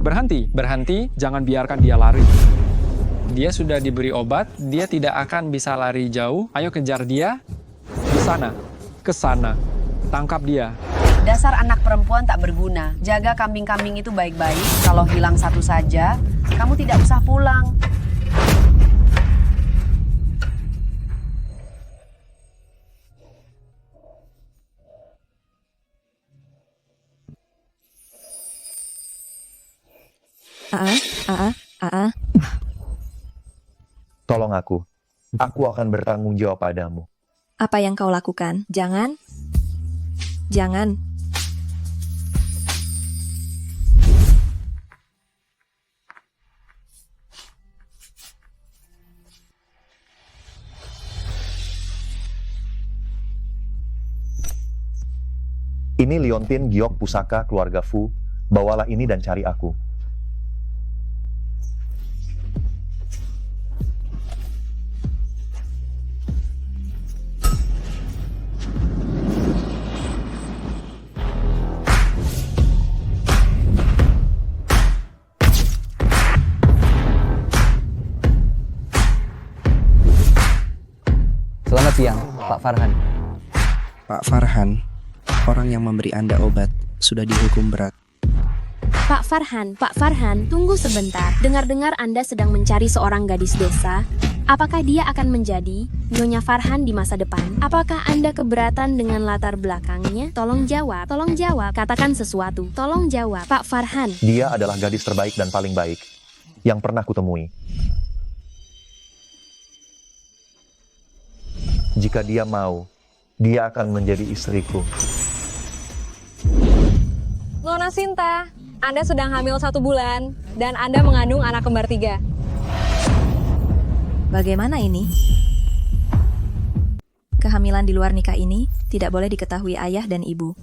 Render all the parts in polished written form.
Berhenti, berhenti, jangan biarkan dia lari. Dia sudah diberi obat, dia tidak akan bisa lari jauh. Ayo kejar dia. Di sana, ke sana. Tangkap dia. Dasar anak perempuan tak berguna. Jaga kambing-kambing itu baik-baik. Kalau hilang satu saja, kamu tidak usah pulang. Tolong aku. Aku akan bertanggung jawab padamu. Apa yang kau lakukan? Jangan. Jangan. Ini liontin giok pusaka keluarga Fu. Bawalah ini dan cari aku. Selamat siang, Pak Farhan. Pak Farhan, orang yang memberi Anda obat sudah dihukum berat. Pak Farhan, tunggu sebentar. Dengar-dengar Anda sedang mencari seorang gadis desa. Apakah dia akan menjadi Nyonya Farhan di masa depan? Apakah Anda keberatan dengan latar belakangnya? Tolong jawab, katakan sesuatu. Tolong jawab, Pak Farhan. Dia adalah gadis terbaik dan paling baik yang pernah kutemui. Jika dia mau, dia akan menjadi istriku. Nona Sinta, Anda sedang hamil 1 bulan dan Anda mengandung anak kembar 3. Bagaimana ini? Kehamilan di luar nikah ini tidak boleh diketahui ayah dan ibu.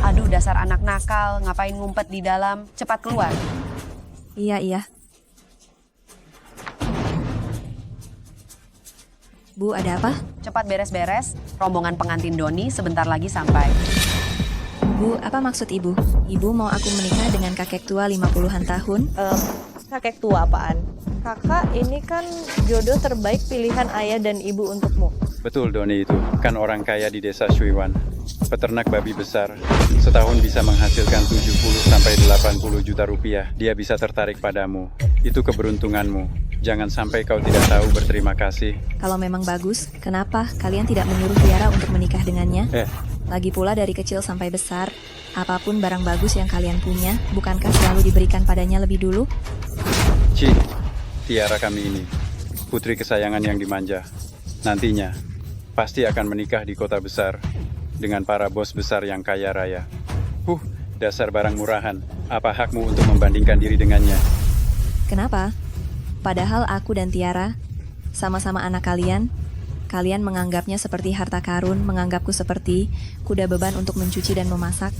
Aduh, dasar anak nakal. Ngapain ngumpet di dalam? Cepat keluar. Iya. Bu, ada apa? Cepat beres-beres. Rombongan pengantin Doni sebentar lagi sampai. Bu, apa maksud ibu? Ibu mau aku menikah dengan kakek tua 50-an tahun? Kakek tua apaan? Kakak, ini kan jodoh terbaik pilihan ayah dan ibu untukmu. Betul, Doni itu. Kan orang kaya di desa Shuiwan. Peternak babi besar. Setahun bisa menghasilkan 70-80 juta rupiah. Dia bisa tertarik padamu. Itu keberuntunganmu. Jangan sampai kau tidak tahu berterima kasih. Kalau memang bagus, kenapa kalian tidak menyuruh Tiara untuk menikah dengannya? Lagi pula dari kecil sampai besar, apapun barang bagus yang kalian punya, bukankah selalu diberikan padanya lebih dulu? Tiara kami ini, putri kesayangan yang dimanja. Nantinya, pasti akan menikah di kota besar dengan para bos besar yang kaya raya. Dasar barang murahan. Apa hakmu untuk membandingkan diri dengannya? Kenapa? Padahal aku dan Tiara sama-sama anak kalian. Kalian menganggapnya seperti harta karun, menganggapku seperti kuda beban untuk mencuci dan memasak.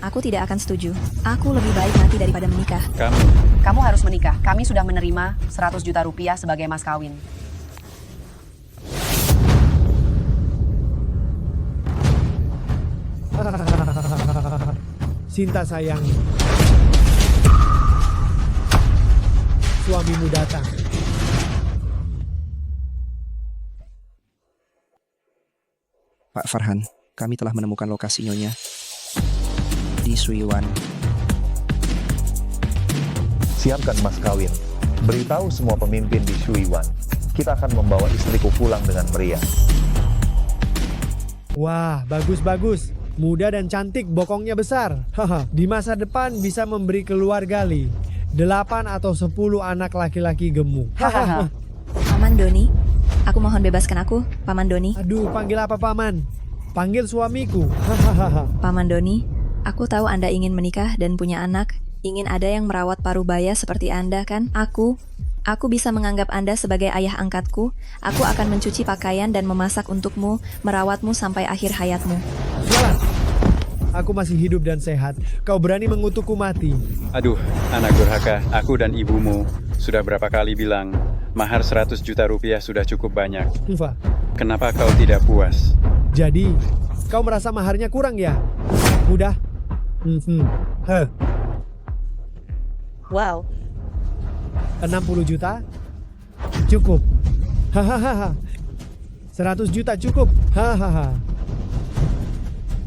Aku tidak akan setuju. Aku lebih baik mati daripada menikah. Kamu harus menikah. Kami sudah menerima 100 juta rupiah sebagai mas kawin. Sinta sayang, suamimu datang. Pak Farhan, kami telah menemukan lokasi Nyonya di Shuiwan. Siapkan mas kawin. Beritahu semua pemimpin di Shuiwan. Kita akan membawa istriku pulang dengan meriah. Wah, bagus-bagus. Muda dan cantik, bokongnya besar. Haha, di masa depan bisa memberi keluarga Li. 8 atau 10 anak laki-laki gemuk. Hahaha. Paman Doni, aku mohon bebaskan aku, Paman Doni. Aduh, panggil apa paman? Panggil suamiku. Hahaha. Paman Doni, aku tahu Anda ingin menikah dan punya anak. Ingin ada yang merawat parubaya seperti Anda kan? Aku bisa menganggap Anda sebagai ayah angkatku. Aku akan mencuci pakaian dan memasak untukmu, merawatmu sampai akhir hayatmu. Jalan. Aku masih hidup dan sehat. Kau berani mengutukku mati. Aduh, anak durhaka. Aku dan ibumu sudah berapa kali bilang, mahar 100 juta rupiah sudah cukup banyak. Hiva. Kenapa kau tidak puas? Jadi, kau merasa maharnya kurang ya? Mudah? Wow. 60 juta? Cukup. Hahaha. 100 juta cukup. Hahaha.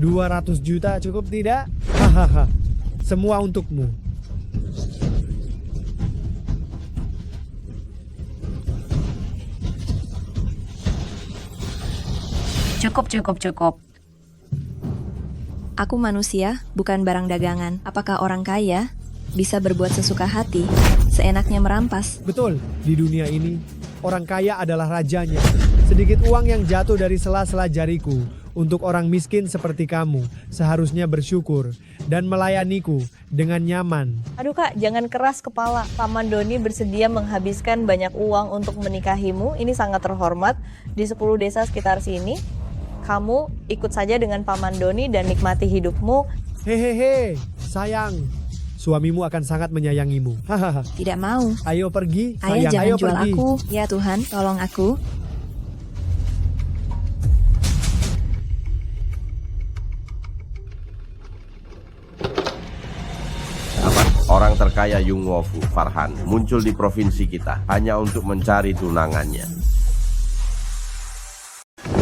200 juta cukup tidak? Hahaha. Semua untukmu. Cukup. Aku manusia, bukan barang dagangan. Apakah orang kaya bisa berbuat sesuka hati, seenaknya merampas? Betul, di dunia ini, orang kaya adalah rajanya. Sedikit uang yang jatuh dari sela-sela jariku untuk orang miskin seperti kamu seharusnya bersyukur dan melayaniku dengan nyaman. Aduh kak, jangan keras kepala. Paman Doni bersedia menghabiskan banyak uang untuk menikahimu. Ini sangat terhormat. Di 10 desa sekitar sini, kamu ikut saja dengan Paman Doni dan nikmati hidupmu. Hehehe, sayang. Suamimu akan sangat menyayangimu. Hahaha. Tidak mau. Ayo pergi, Ayah, sayang. jangan Ayo jual pergi. aku. Ya Tuhan, tolong aku. Orang terkaya Yungwofu, Farhan, muncul di provinsi kita hanya untuk mencari tunangannya.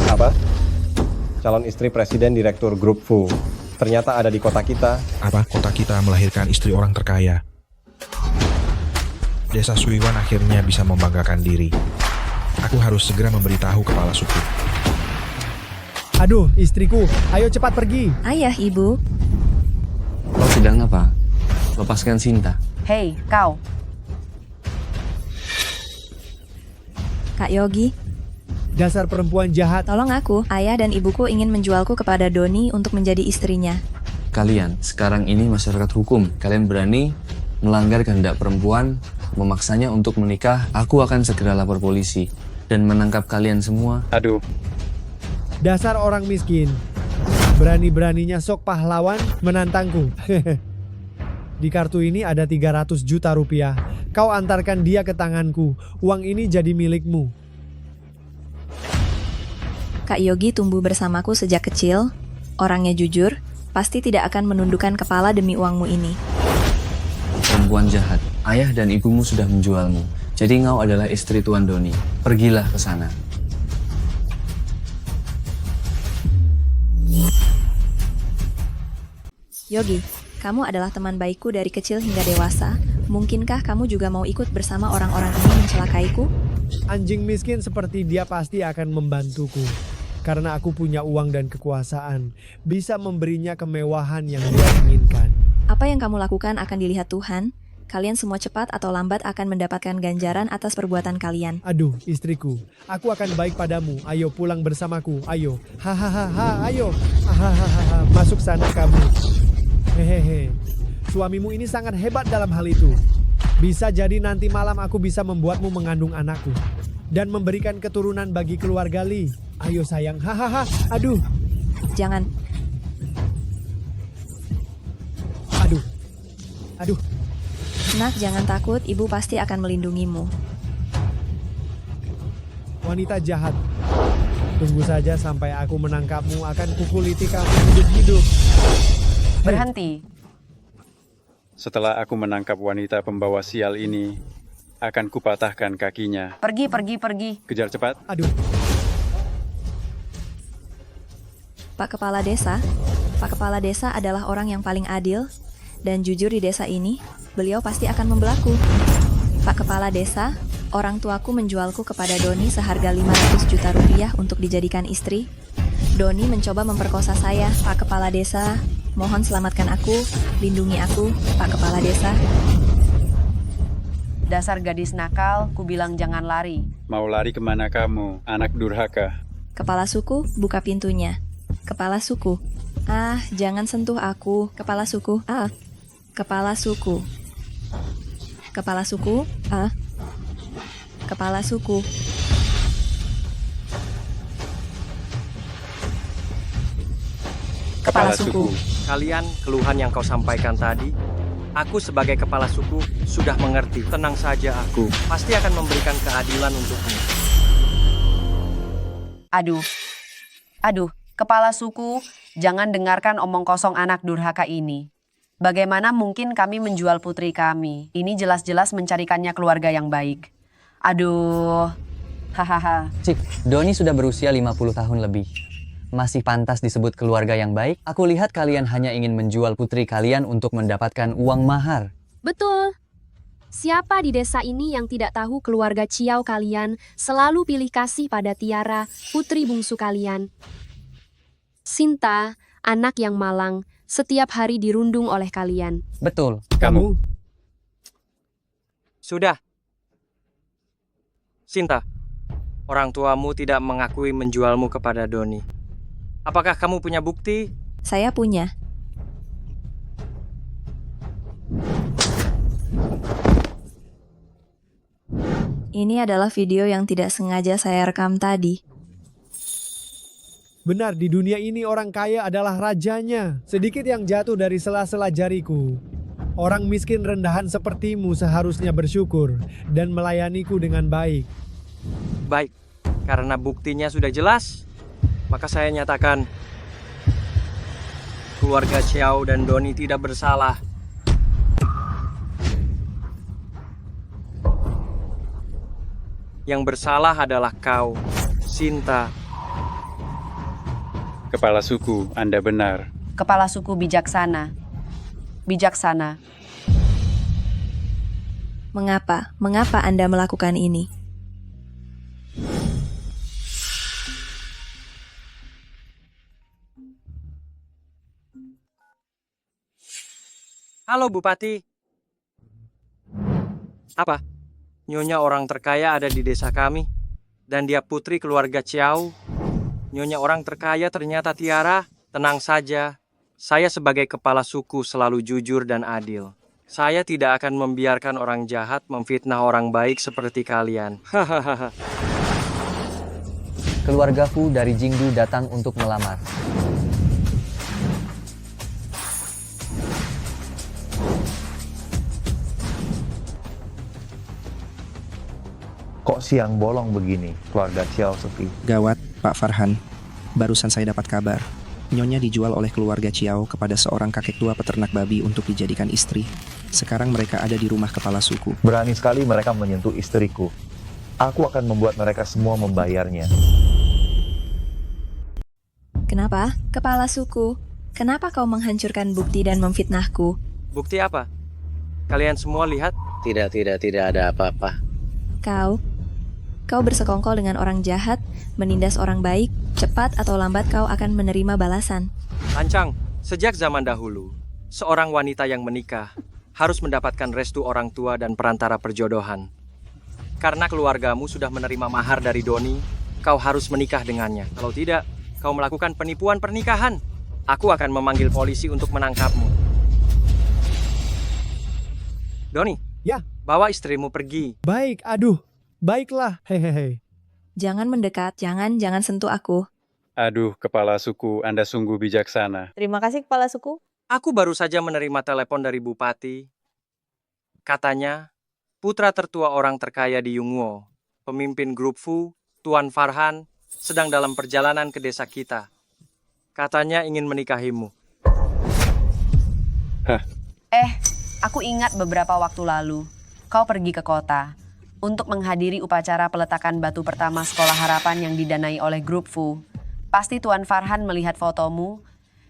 Apa? Calon istri presiden direktur grup Fu ternyata ada di kota kita. Apa kota kita melahirkan istri orang terkaya? Desa Suiwan akhirnya bisa membanggakan diri. Aku harus segera memberitahu kepala suku. Aduh, istriku, ayo cepat pergi. Ayah, ibu. Kau sedang apa? Lepaskan Sinta. Hei, kau. Kak Yogi, Dasar perempuan jahat. tolong aku. Ayah dan ibuku ingin menjualku kepada Doni untuk menjadi istrinya. Kalian, sekarang ini masyarakat hukum. Kalian berani melanggar kehendak perempuan, memaksanya untuk menikah, aku akan segera lapor polisi dan menangkap kalian semua. Aduh, Dasar orang miskin. Berani-beraninya sok pahlawan menantangku. Di kartu ini ada 300 juta rupiah. Kau antarkan dia ke tanganku. Uang ini jadi milikmu. Kak Yogi tumbuh bersamaku sejak kecil. Orangnya jujur, pasti tidak akan menundukkan kepala demi uangmu ini. Perempuan jahat, ayah dan ibumu sudah menjualmu. Jadi engkau adalah istri Tuan Doni. Pergilah ke sana. Yogi, kamu adalah teman baikku dari kecil hingga dewasa. Mungkinkah kamu juga mau ikut bersama orang-orang ini mencelakaiku? Anjing miskin seperti dia pasti akan membantuku. Karena aku punya uang dan kekuasaan. Bisa memberinya kemewahan yang dia inginkan. Apa yang kamu lakukan akan dilihat Tuhan. Kalian semua cepat atau lambat akan mendapatkan ganjaran atas perbuatan kalian. Aduh, istriku, aku akan baik padamu. Ayo pulang bersamaku. Ayo. Hahaha, ayo. Hahaha, masuk sana kamu. Hehehe. Suamimu ini sangat hebat dalam hal itu. Bisa jadi nanti malam aku bisa membuatmu mengandung anakku dan memberikan keturunan bagi keluarga Li. Ayo sayang. Hahaha. Aduh. Jangan. Aduh. Aduh. Nak, jangan takut, ibu pasti akan melindungimu. Wanita jahat. Tunggu saja sampai aku menangkapmu, akan kukuliti kamu hidup-hidup. Berhenti. setelah aku menangkap wanita pembawa sial ini, akan kupatahkan kakinya. Pergi. Kejar cepat. Aduh. Pak Kepala Desa adalah orang yang paling adil dan jujur di desa ini. Beliau pasti akan membelaku. Pak Kepala Desa, orang tuaku menjualku kepada Doni seharga 500 juta rupiah untuk dijadikan istri. Doni mencoba memperkosa saya. Pak Kepala Desa, mohon selamatkan aku, lindungi aku, Pak Kepala Desa. Dasar gadis nakal, ku bilang jangan lari. Mau lari kemana kamu, anak durhaka? Kepala suku, buka pintunya. Kepala suku. Ah, jangan sentuh aku. Kepala suku. Ah. Kepala suku. Kepala suku. Ah. Kepala suku. Kepala suku. Kalian keluhan yang kau sampaikan tadi, aku sebagai kepala suku sudah mengerti. Tenang saja, aku pasti akan memberikan keadilan untukmu. Aduh, kepala suku, jangan dengarkan omong kosong anak durhaka ini. Bagaimana mungkin kami menjual putri kami? Ini jelas-jelas mencarikannya keluarga yang baik. Aduh, hahaha. Cik, Doni sudah berusia 50 tahun lebih. Masih pantas disebut keluarga yang baik? Aku lihat kalian hanya ingin menjual putri kalian untuk mendapatkan uang mahar. Betul. Siapa di desa ini yang tidak tahu keluarga Ciao kalian selalu pilih kasih pada Tiara, putri bungsu kalian. Sinta, anak yang malang, setiap hari dirundung oleh kalian. Betul. Kamu? Sudah. Sinta, orang tuamu tidak mengakui menjualmu kepada Doni. Apakah kamu punya bukti? Saya punya. Ini adalah video yang tidak sengaja saya rekam tadi. Benar, di dunia ini orang kaya adalah rajanya. Sedikit yang jatuh dari sela-sela jariku. Orang miskin rendahan sepertimu seharusnya bersyukur dan melayaniku dengan baik. Baik, karena buktinya sudah jelas, maka saya nyatakan keluarga Ciao dan Doni tidak bersalah. Yang bersalah adalah kau, Sinta. Kepala suku, Anda benar. Kepala suku bijaksana. Bijaksana. Mengapa? Mengapa Anda melakukan ini? Halo Bupati. Apa? Nyonya orang terkaya ada di desa kami, dan dia putri keluarga Ciao. Nyonya orang terkaya ternyata Tiara. Tenang saja, saya sebagai kepala suku selalu jujur dan adil. Saya tidak akan membiarkan orang jahat memfitnah orang baik seperti kalian. Hahaha. Keluarga Fu dari Jingdu datang untuk melamar. Kok siang bolong begini, keluarga Ciao sepi? Gawat, Pak Farhan. Barusan saya dapat kabar. Nyonya dijual oleh keluarga Ciao kepada seorang kakek tua peternak babi untuk dijadikan istri. Sekarang mereka ada di rumah kepala suku. Berani sekali mereka menyentuh istriku. Aku akan membuat mereka semua membayarnya. Kenapa? Kepala suku, kenapa kau menghancurkan bukti dan memfitnahku? Bukti apa? Kalian semua lihat? Tidak ada apa-apa. Kau bersekongkol dengan orang jahat, menindas orang baik, cepat atau lambat kau akan menerima balasan. Lancang, sejak zaman dahulu, seorang wanita yang menikah harus mendapatkan restu orang tua dan perantara perjodohan. Karena keluargamu sudah menerima mahar dari Doni, kau harus menikah dengannya. Kalau tidak, kau melakukan penipuan pernikahan. Aku akan memanggil polisi untuk menangkapmu. Doni, ya, bawa istrimu pergi. Baik, aduh. Baiklah, hehehe. Jangan mendekat, jangan sentuh aku. Aduh, kepala suku, Anda sungguh bijaksana. Terima kasih kepala suku. Aku baru saja menerima telepon dari Bupati. Katanya, putra tertua orang terkaya di Yungwo, pemimpin grup Fu, Tuan Farhan, sedang dalam perjalanan ke desa kita. Katanya ingin menikahimu. Hah? Aku ingat beberapa waktu lalu, kau pergi ke kota untuk menghadiri upacara peletakan batu pertama Sekolah Harapan yang didanai oleh grup Fu. Pasti Tuan Farhan melihat fotomu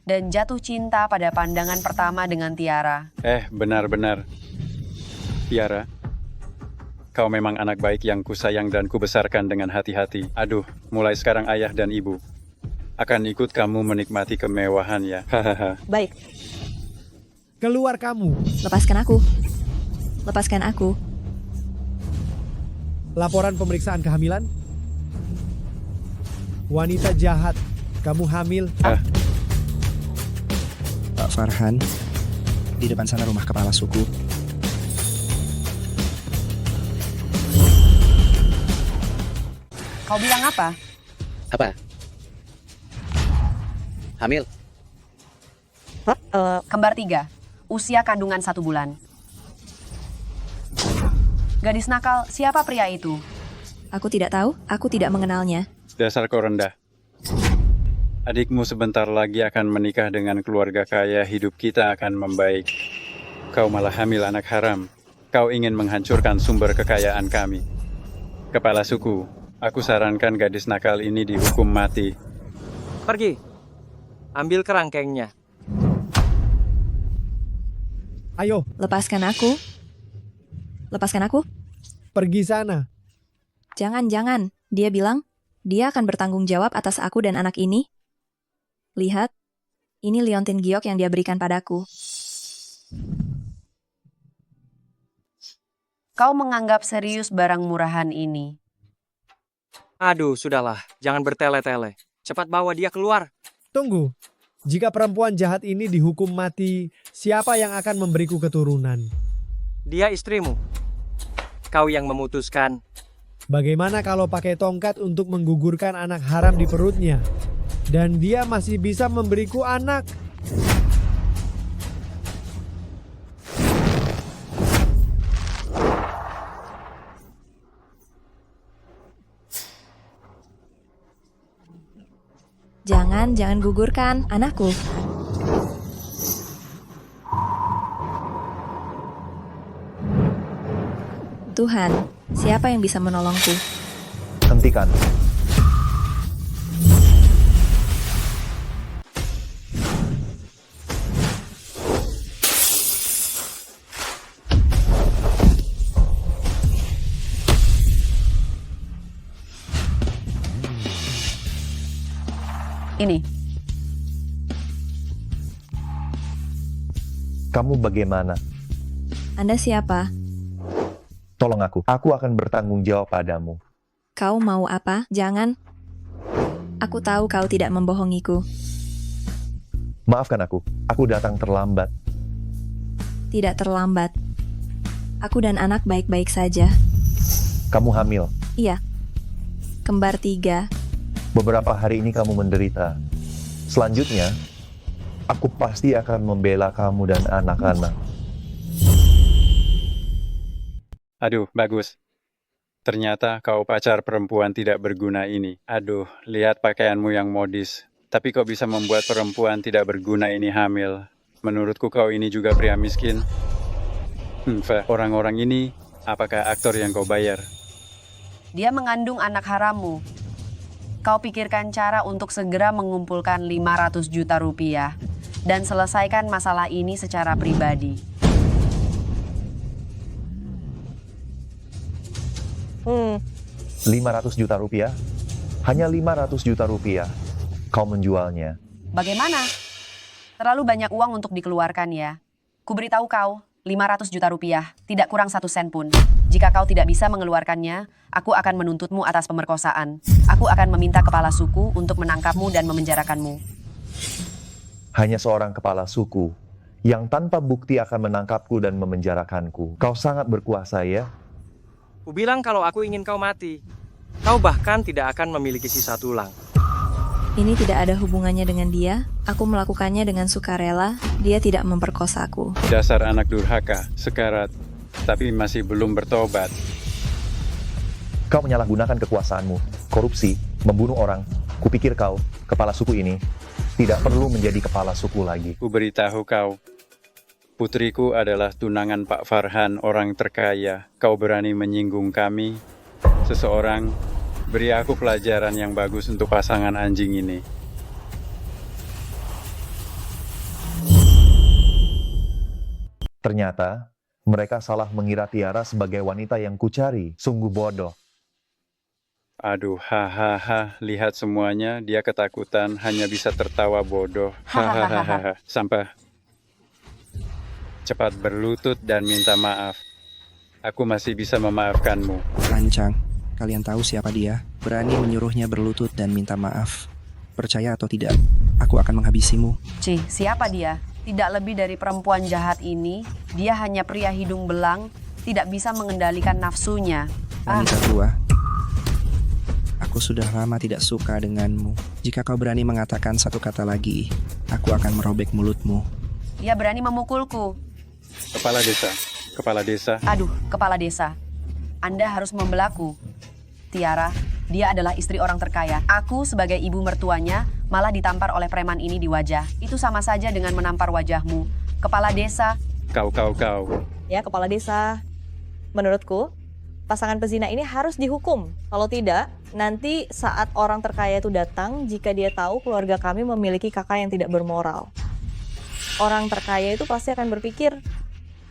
dan jatuh cinta pada pandangan pertama dengan Tiara. Benar-benar. Tiara, kau memang anak baik yang kusayang dan kubesarkan dengan hati-hati. Aduh, mulai sekarang ayah dan ibu akan ikut kamu menikmati kemewahan ya. Hahaha. Baik. Keluar kamu. Lepaskan aku. Lepaskan aku. Laporan pemeriksaan kehamilan. Wanita jahat, kamu hamil. Pak Farhan, di depan sana rumah kepala suku. Kau bilang apa? Apa? Hamil? Kembar 3, usia kandungan 1 bulan. Gadis nakal, siapa pria itu? Aku tidak tahu, aku tidak mengenalnya. Dasar kau rendah. Adikmu sebentar lagi akan menikah dengan keluarga kaya, hidup kita akan membaik. Kau malah hamil anak haram. Kau ingin menghancurkan sumber kekayaan kami. Kepala suku, aku sarankan gadis nakal ini dihukum mati. Pergi. Ambil kerangkengnya. Ayo, Lepaskan aku. Lepaskan aku. pergi sana. Jangan, jangan. Dia bilang, dia akan bertanggung jawab atas aku dan anak ini. Lihat, ini liontin giok yang dia berikan padaku. Kau menganggap serius barang murahan ini. Aduh, sudahlah. Jangan bertele-tele. Cepat bawa dia keluar. Tunggu. Jika perempuan jahat ini dihukum mati, siapa yang akan memberiku keturunan? Dia istrimu. Kau yang memutuskan. Bagaimana kalau pakai tongkat untuk menggugurkan anak haram di perutnya? Dan dia masih bisa memberiku anak. Jangan gugurkan anakku. Tuhan, siapa yang bisa menolongku? Hentikan. Ini, Kamu bagaimana? Anda siapa? Tolong aku. Aku akan bertanggung jawab padamu. Kau mau apa? Jangan. Aku tahu kau tidak membohongiku. Maafkan aku. Aku datang terlambat. Tidak terlambat. Aku dan anak baik-baik saja. Kamu hamil. Iya. Kembar 3. Beberapa hari ini kamu menderita. Selanjutnya, aku pasti akan membela kamu dan anak-anak. Aduh, bagus. Ternyata kau pacar perempuan tidak berguna ini. Aduh, lihat pakaianmu yang modis. Tapi kau bisa membuat perempuan tidak berguna ini hamil. Menurutku kau ini juga pria miskin. Orang-orang ini, apakah aktor yang kau bayar? dia mengandung anak harammu. Kau pikirkan cara untuk segera mengumpulkan 500 juta rupiah dan selesaikan masalah ini secara pribadi. 500 juta rupiah? Hanya 500 juta rupiah. Kau menjualnya. Bagaimana? Terlalu banyak uang untuk dikeluarkan ya. Kuberitahu kau, 500 juta rupiah, tidak kurang 1 sen pun. Jika kau tidak bisa mengeluarkannya, aku akan menuntutmu atas pemerkosaan. Aku akan meminta kepala suku untuk menangkapmu dan memenjarakanmu. Hanya seorang kepala suku yang tanpa bukti akan menangkapku dan memenjarakanku. Kau sangat berkuasa ya? Kubilang kalau aku ingin kau mati. Kau bahkan tidak akan memiliki sisa tulang. Ini tidak ada hubungannya dengan dia. Aku melakukannya dengan sukarela. Dia tidak memperkosaku. Dasar anak durhaka, sekarat, tapi masih belum bertobat. Kau menyalahgunakan kekuasaanmu, korupsi, membunuh orang. Kupikir kau, kepala suku ini, tidak perlu menjadi kepala suku lagi. Kuberitahu kau, putriku adalah tunangan Pak Farhan, orang terkaya. Kau berani menyinggung kami, seseorang. Beri aku pelajaran yang bagus untuk pasangan anjing ini. Ternyata, mereka salah mengira Tiara sebagai wanita yang kucari. Sungguh bodoh. Aduh, hahaha, lihat semuanya, dia ketakutan, hanya bisa tertawa bodoh. Hahaha, sampai cepat berlutut dan minta maaf. Aku masih bisa memaafkanmu. Lancang, kalian tahu siapa dia? Berani menyuruhnya berlutut dan minta maaf. Percaya atau tidak, aku akan menghabisimu. Cih, siapa dia? Tidak lebih dari perempuan jahat ini. Dia hanya pria hidung belang, tidak bisa mengendalikan nafsunya. Wanita tua, aku sudah lama tidak suka denganmu. Jika kau berani mengatakan satu kata lagi, aku akan merobek mulutmu. Dia berani memukulku. Kepala desa, kepala desa. Aduh, kepala desa. Anda harus membelaku. Tiara, dia adalah istri orang terkaya. Aku sebagai ibu mertuanya malah ditampar oleh preman ini di wajah. Itu sama saja dengan menampar wajahmu. Kepala desa. Kau. Ya, kepala desa. Menurutku, pasangan pezina ini harus dihukum. Kalau tidak, nanti saat orang terkaya itu datang, jika dia tahu keluarga kami memiliki kakak yang tidak bermoral, orang terkaya itu pasti akan berpikir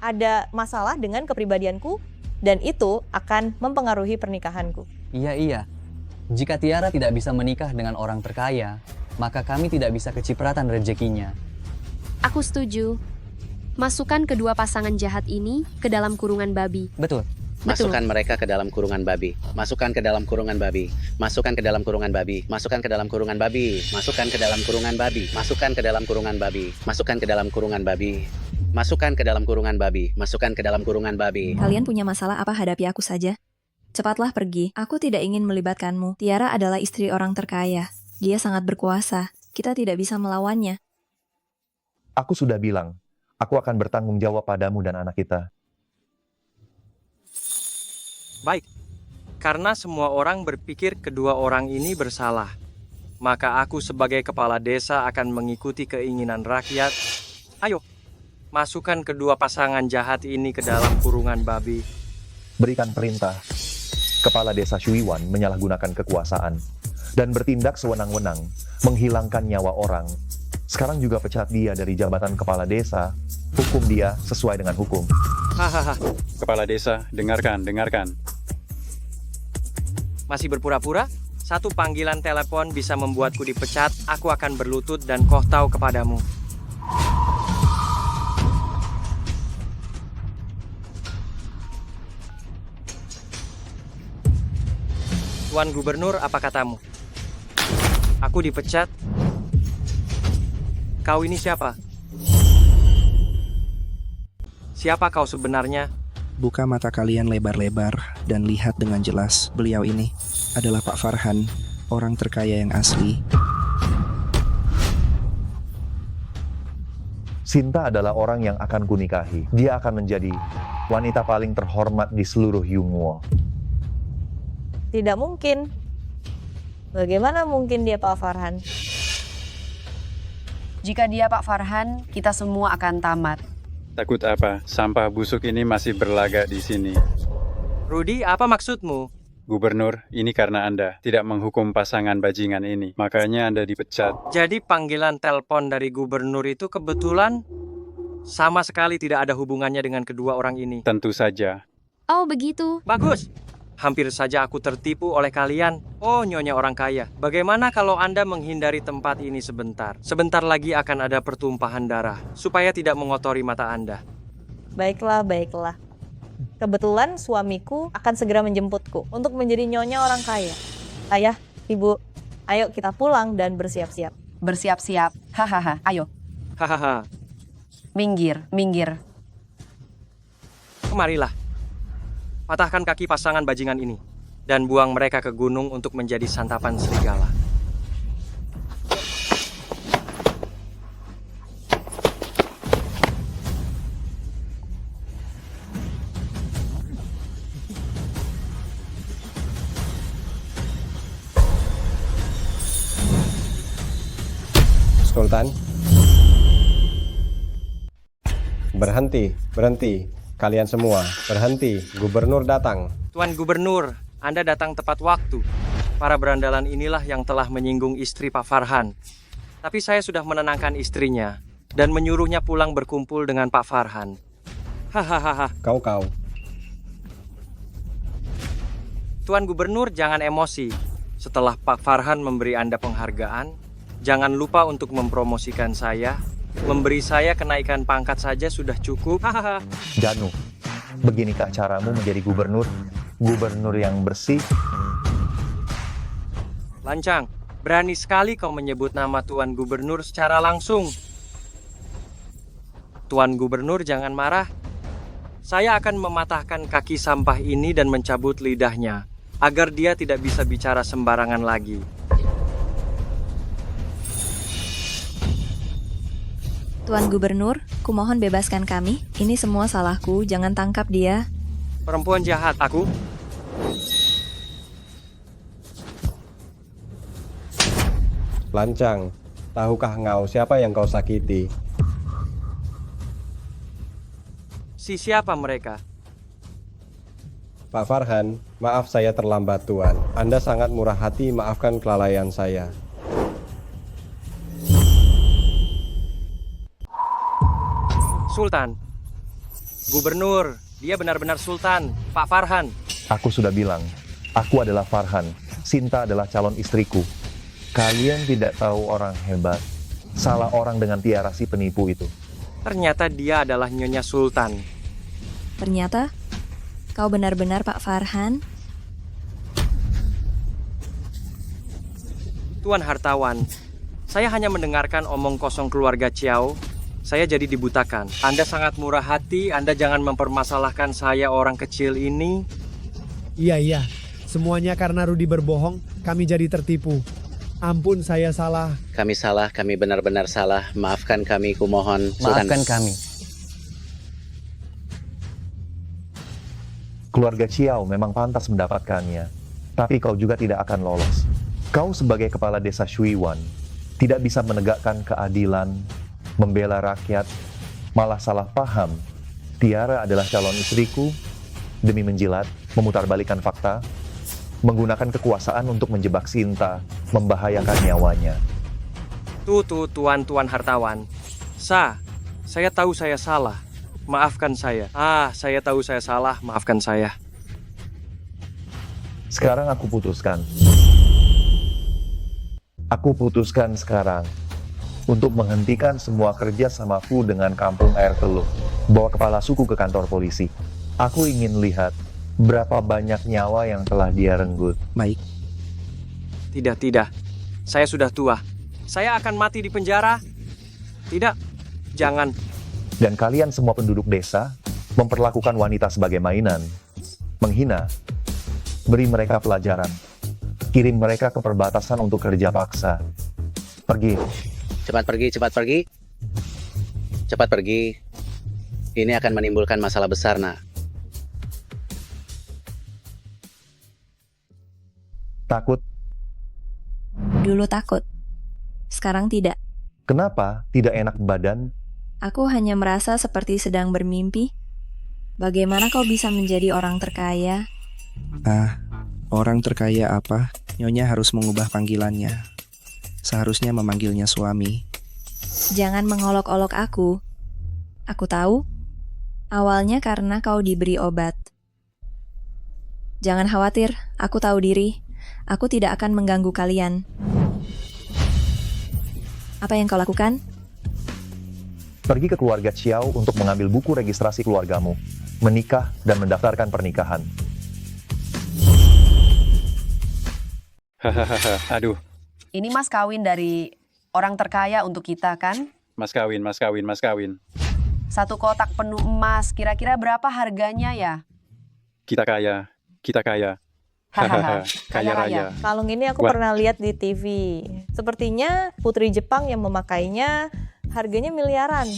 ada masalah dengan kepribadianku dan itu akan mempengaruhi pernikahanku. Iya. Jika Tiara tidak bisa menikah dengan orang terkaya, maka kami tidak bisa kecipratan rezekinya. Aku setuju. Masukkan kedua pasangan jahat ini ke dalam kurungan babi. Betul. Masukkan mereka ke dalam kurungan babi. Masukkan ke dalam kurungan babi. Masukkan ke dalam kurungan babi. Masukkan ke dalam kurungan babi. Masukkan ke dalam kurungan babi. Masukkan ke dalam kurungan babi. Masukkan ke dalam kurungan babi. Masukkan ke dalam kurungan babi. Masukkan ke dalam kurungan babi. Kalian punya masalah apa, hadapi aku saja. Cepatlah pergi, aku tidak ingin melibatkanmu. Tiara adalah istri orang terkaya. Dia sangat berkuasa, kita tidak bisa melawannya. Aku sudah bilang, aku akan bertanggung jawab padamu dan anak kita. Baik, karena semua orang berpikir kedua orang ini bersalah, maka aku sebagai kepala desa akan mengikuti keinginan rakyat. Ayo, masukkan kedua pasangan jahat ini ke dalam kurungan babi. Berikan perintah. Kepala desa Shuiwan menyalahgunakan kekuasaan dan bertindak sewenang-wenang, menghilangkan nyawa orang. Sekarang juga pecat dia dari jabatan kepala desa. Hukum dia sesuai dengan hukum. Hahaha. Kepala desa, dengarkan. Masih berpura-pura? Satu panggilan telepon bisa membuatku dipecat. Aku akan berlutut dan tahu kepadamu. Tuan Gubernur, apa katamu? Aku dipecat? Kau ini siapa? Siapa kau sebenarnya? Buka mata kalian lebar-lebar dan lihat dengan jelas, beliau ini adalah Pak Farhan, orang terkaya yang asli. Sinta adalah orang yang akan kunikahi. Dia akan menjadi wanita paling terhormat di seluruh Yungwo. Tidak mungkin. Bagaimana mungkin dia Pak Farhan? Jika dia Pak Farhan, kita semua akan tamat. Takut apa? Sampah busuk ini masih berlaga di sini. Rudi, apa maksudmu? Gubernur, ini karena Anda tidak menghukum pasangan bajingan ini. Makanya Anda dipecat. Jadi panggilan telepon dari gubernur itu kebetulan sama sekali tidak ada hubungannya dengan kedua orang ini. Tentu saja. Oh, begitu. Bagus. Hampir saja aku tertipu oleh kalian. Oh, nyonya orang kaya. Bagaimana kalau Anda menghindari tempat ini sebentar? Sebentar lagi akan ada pertumpahan darah, supaya tidak mengotori mata Anda. Baiklah. Kebetulan suamiku akan segera menjemputku untuk menjadi nyonya orang kaya. Ayah, ibu, ayo kita pulang dan bersiap-siap. Bersiap-siap. Hahaha, ayo. Hahaha. Minggir. Kemarilah. Patahkan kaki pasangan bajingan ini dan buang mereka ke gunung untuk menjadi santapan serigala. Sultan. Berhenti. Kalian semua, berhenti. Gubernur datang. Tuan Gubernur, Anda datang tepat waktu. Para berandalan inilah yang telah menyinggung istri Pak Farhan. Tapi saya sudah menenangkan istrinya dan menyuruhnya pulang berkumpul dengan Pak Farhan. Hahaha. Kau. Tuan Gubernur, jangan emosi. Setelah Pak Farhan memberi Anda penghargaan, jangan lupa untuk mempromosikan saya. Memberi saya kenaikan pangkat saja sudah cukup. Janu, beginikah caramu menjadi gubernur? Gubernur yang bersih? Lancang, berani sekali kau menyebut nama Tuan Gubernur secara langsung. Tuan Gubernur, jangan marah. Saya akan mematahkan kaki sampah ini dan mencabut lidahnya, agar dia tidak bisa bicara sembarangan lagi. Tuan Gubernur, kumohon bebaskan kami. Ini semua salahku, jangan tangkap dia. Perempuan jahat, aku. Lancang, tahukah engkau siapa yang kau sakiti? Siapa mereka? Pak Farhan, maaf saya terlambat Tuan. Anda sangat murah hati, maafkan kelalaian saya. Sultan. Gubernur, dia benar-benar Sultan, Pak Farhan. Aku sudah bilang, aku adalah Farhan. Sinta adalah calon istriku. Kalian tidak tahu orang hebat. Salah orang dengan Tiara si penipu itu. Ternyata dia adalah Nyonya Sultan. Ternyata kau benar-benar Pak Farhan. Tuan Hartawan, saya hanya mendengarkan omong kosong keluarga Chiao. Saya jadi dibutakan. Anda sangat murah hati, Anda jangan mempermasalahkan saya orang kecil ini. Iya. Semuanya karena Rudi berbohong, kami jadi tertipu. Ampun, saya salah. Kami salah, kami benar-benar salah. Maafkan kami, kumohon. Sultan. Maafkan kami. Keluarga Chiao memang pantas mendapatkannya. Tapi kau juga tidak akan lolos. Kau sebagai kepala desa Shuiwan tidak bisa menegakkan keadilan, membela rakyat, malah salah paham. Tiara adalah calon istriku demi menjilat, memutarbalikkan fakta, menggunakan kekuasaan untuk menjebak Sinta, membahayakan nyawanya. Tuan Hartawan. Saya tahu saya salah. Maafkan saya. Saya tahu saya salah. Maafkan saya. Sekarang aku putuskan. Aku putuskan sekarang untuk menghentikan semua kerja samaku dengan Kampung Air Teluh. Bawa kepala suku ke kantor polisi. Aku ingin lihat berapa banyak nyawa yang telah dia renggut. Baik. Tidak. Saya sudah tua. Saya akan mati di penjara. Tidak. Jangan. Dan kalian semua penduduk desa memperlakukan wanita sebagai mainan, menghina, beri mereka pelajaran, kirim mereka ke perbatasan untuk kerja paksa. Pergi. Cepat pergi, cepat pergi. Cepat pergi. Ini akan menimbulkan masalah besar, nak. Takut? Dulu takut. Sekarang tidak. Kenapa tidak enak badan? Aku hanya merasa seperti sedang bermimpi. Bagaimana kau bisa menjadi orang terkaya? Orang terkaya apa? Nyonya harus mengubah panggilannya. Seharusnya memanggilnya suami. Jangan mengolok-olok aku. Aku tahu. Awalnya karena kau diberi obat. Jangan khawatir, aku tahu diri. Aku tidak akan mengganggu kalian. Apa yang kau lakukan? Pergi ke keluarga Chiao untuk mengambil buku registrasi keluargamu, menikah dan mendaftarkan pernikahan. Hahaha, aduh. Ini mas kawin dari orang terkaya untuk kita kan? Mas kawin. 1 kotak penuh emas, kira-kira berapa harganya ya? Kita kaya. Hahaha, Kaya raya. Kalung ini aku Wah. pernah lihat di TV. Sepertinya putri Jepang yang memakainya harganya miliaran.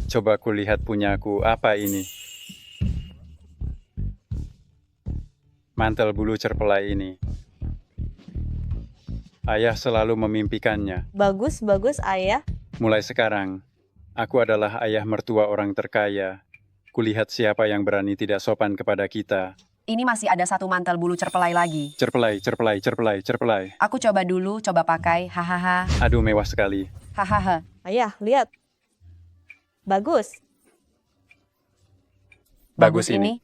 Coba aku lihat punyaku, apa ini? Mantel bulu cerpelai ini. Ayah selalu memimpikannya. Bagus, ayah. Mulai sekarang, aku adalah ayah mertua orang terkaya. Kulihat siapa yang berani tidak sopan kepada kita. Ini masih ada 1 mantel bulu cerpelai lagi. Cerpelai. Aku coba dulu, coba pakai, hahaha. Aduh, mewah sekali. Hahaha. Ayah, lihat. Bagus. Bagus ini.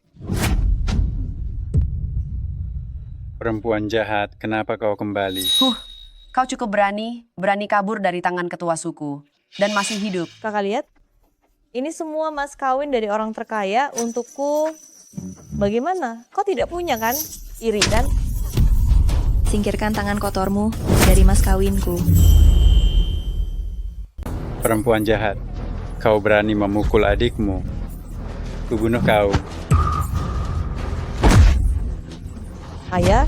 Perempuan jahat, kenapa kau kembali? Kau cukup berani kabur dari tangan ketua suku. Dan masih hidup. Kakak lihat. Ini semua mas kawin dari orang terkaya untukku. Bagaimana? Kau tidak punya kan? Iri kan? Singkirkan tangan kotormu dari mas kawinku. Perempuan jahat, kau berani memukul adikmu. Kubunuh kau. Ayah.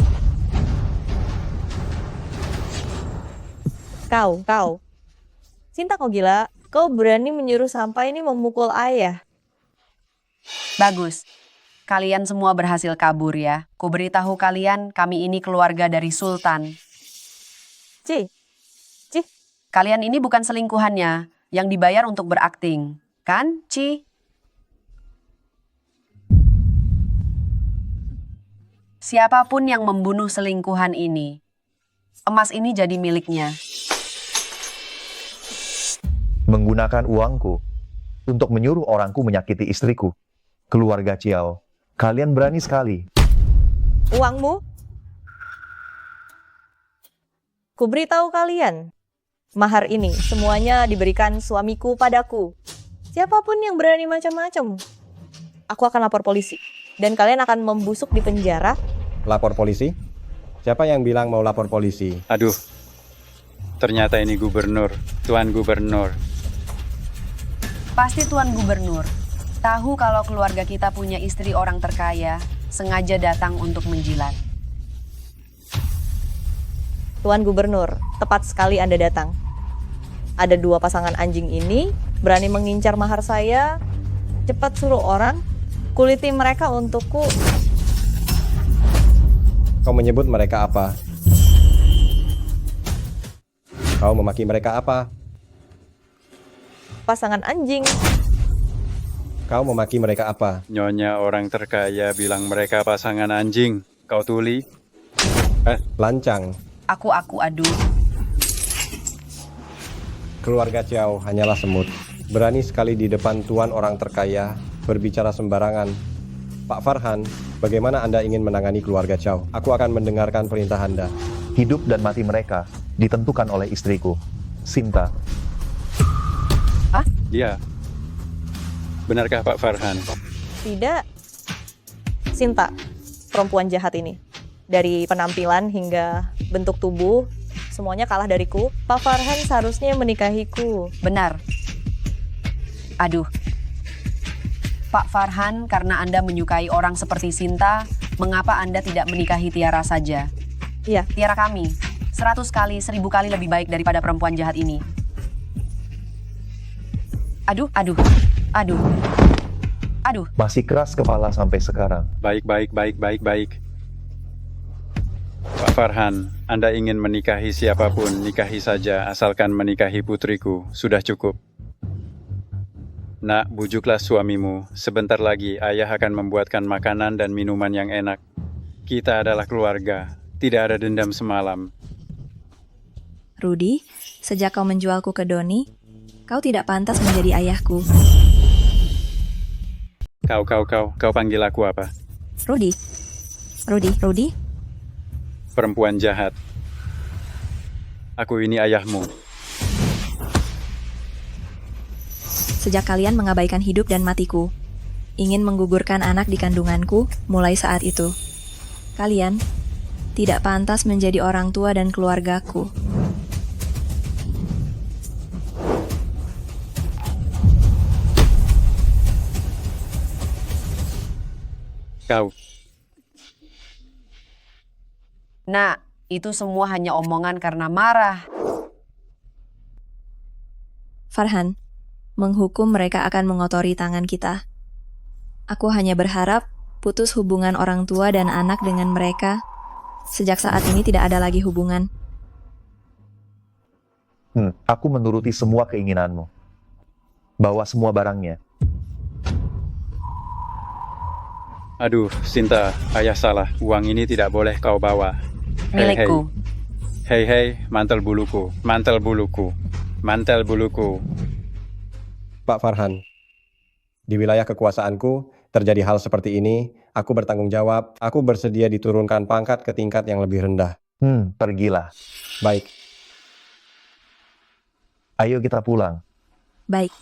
Kau. Sinta, kau gila. Kau berani menyuruh sampah ini memukul ayah. Bagus. Kalian semua berhasil kabur ya. Ku beritahu kalian, kami ini keluarga dari Sultan. Ci, Kalian ini bukan selingkuhannya, yang dibayar untuk berakting. Kan, Ci? Siapapun yang membunuh selingkuhan ini, emas ini jadi miliknya. Menggunakan uangku untuk menyuruh orangku menyakiti istriku. Keluarga Chiao, kalian berani sekali. uangmu? Ku beritahu kalian, mahar ini semuanya diberikan suamiku padaku. Siapapun yang berani macam-macam, aku akan lapor polisi. Dan kalian akan membusuk di penjara. Lapor polisi? Siapa yang bilang mau lapor polisi? Aduh, ternyata ini gubernur, Tuan Gubernur. Pasti Tuan Gubernur tahu kalau keluarga kita punya istri orang terkaya, sengaja datang untuk menjilat. Tuan Gubernur, tepat sekali Anda datang. Ada 2 pasangan anjing ini berani mengincar mahar saya. Cepat suruh orang kuliti mereka untukku. Kau menyebut mereka apa? Kau memaki mereka apa? Pasangan anjing. Kau memaki mereka apa? Nyonya orang terkaya bilang mereka pasangan anjing. Kau tuli? Lancang. Aku aduh. Keluarga Chiao hanyalah semut. Berani sekali di depan tuan orang terkaya berbicara sembarangan. Pak Farhan, bagaimana Anda ingin menangani keluarga Chiao? Aku akan mendengarkan perintah Anda. Hidup dan mati mereka ditentukan oleh istriku, Sinta. Iya. Benarkah Pak Farhan? Tidak. Sinta, perempuan jahat ini. Dari penampilan hingga bentuk tubuh, semuanya kalah dariku. Pak Farhan seharusnya menikahiku. Benar. Aduh. Pak Farhan, karena Anda menyukai orang seperti Sinta, mengapa Anda tidak menikahi Tiara saja? Iya. Tiara kami, 100 kali, 1000 kali lebih baik daripada perempuan jahat ini. Aduh. Masih keras kepala sampai sekarang. Baik. Pak Farhan, Anda ingin menikahi siapapun, nikahi saja, asalkan menikahi putriku, sudah cukup. Nak, bujuklah suamimu. Sebentar lagi ayah akan membuatkan makanan dan minuman yang enak. Kita adalah keluarga, tidak ada dendam semalam. Rudy, sejak kau menjualku ke Doni, kau tidak pantas menjadi ayahku. Kau panggil aku apa? Rudy. Perempuan jahat. Aku ini ayahmu. Sejak kalian mengabaikan hidup dan matiku, ingin menggugurkan anak di kandunganku, mulai saat itu, kalian tidak pantas menjadi orang tua dan keluargaku. Kau. Nah, itu semua hanya omongan karena marah. Farhan, menghukum mereka akan mengotori tangan kita. Aku hanya berharap putus hubungan orang tua dan anak dengan mereka. Sejak saat ini tidak ada lagi hubungan. Aku menuruti semua keinginanmu. Bawa semua barangnya. Aduh, Sinta, ayah salah. Uang ini tidak boleh kau bawa. Milikku. Hei, mantel buluku. Pak Farhan, di wilayah kekuasaanku terjadi hal seperti ini, aku bertanggung jawab, aku bersedia diturunkan pangkat ke tingkat yang lebih rendah. Pergilah. Baik. Ayo kita pulang. Baik.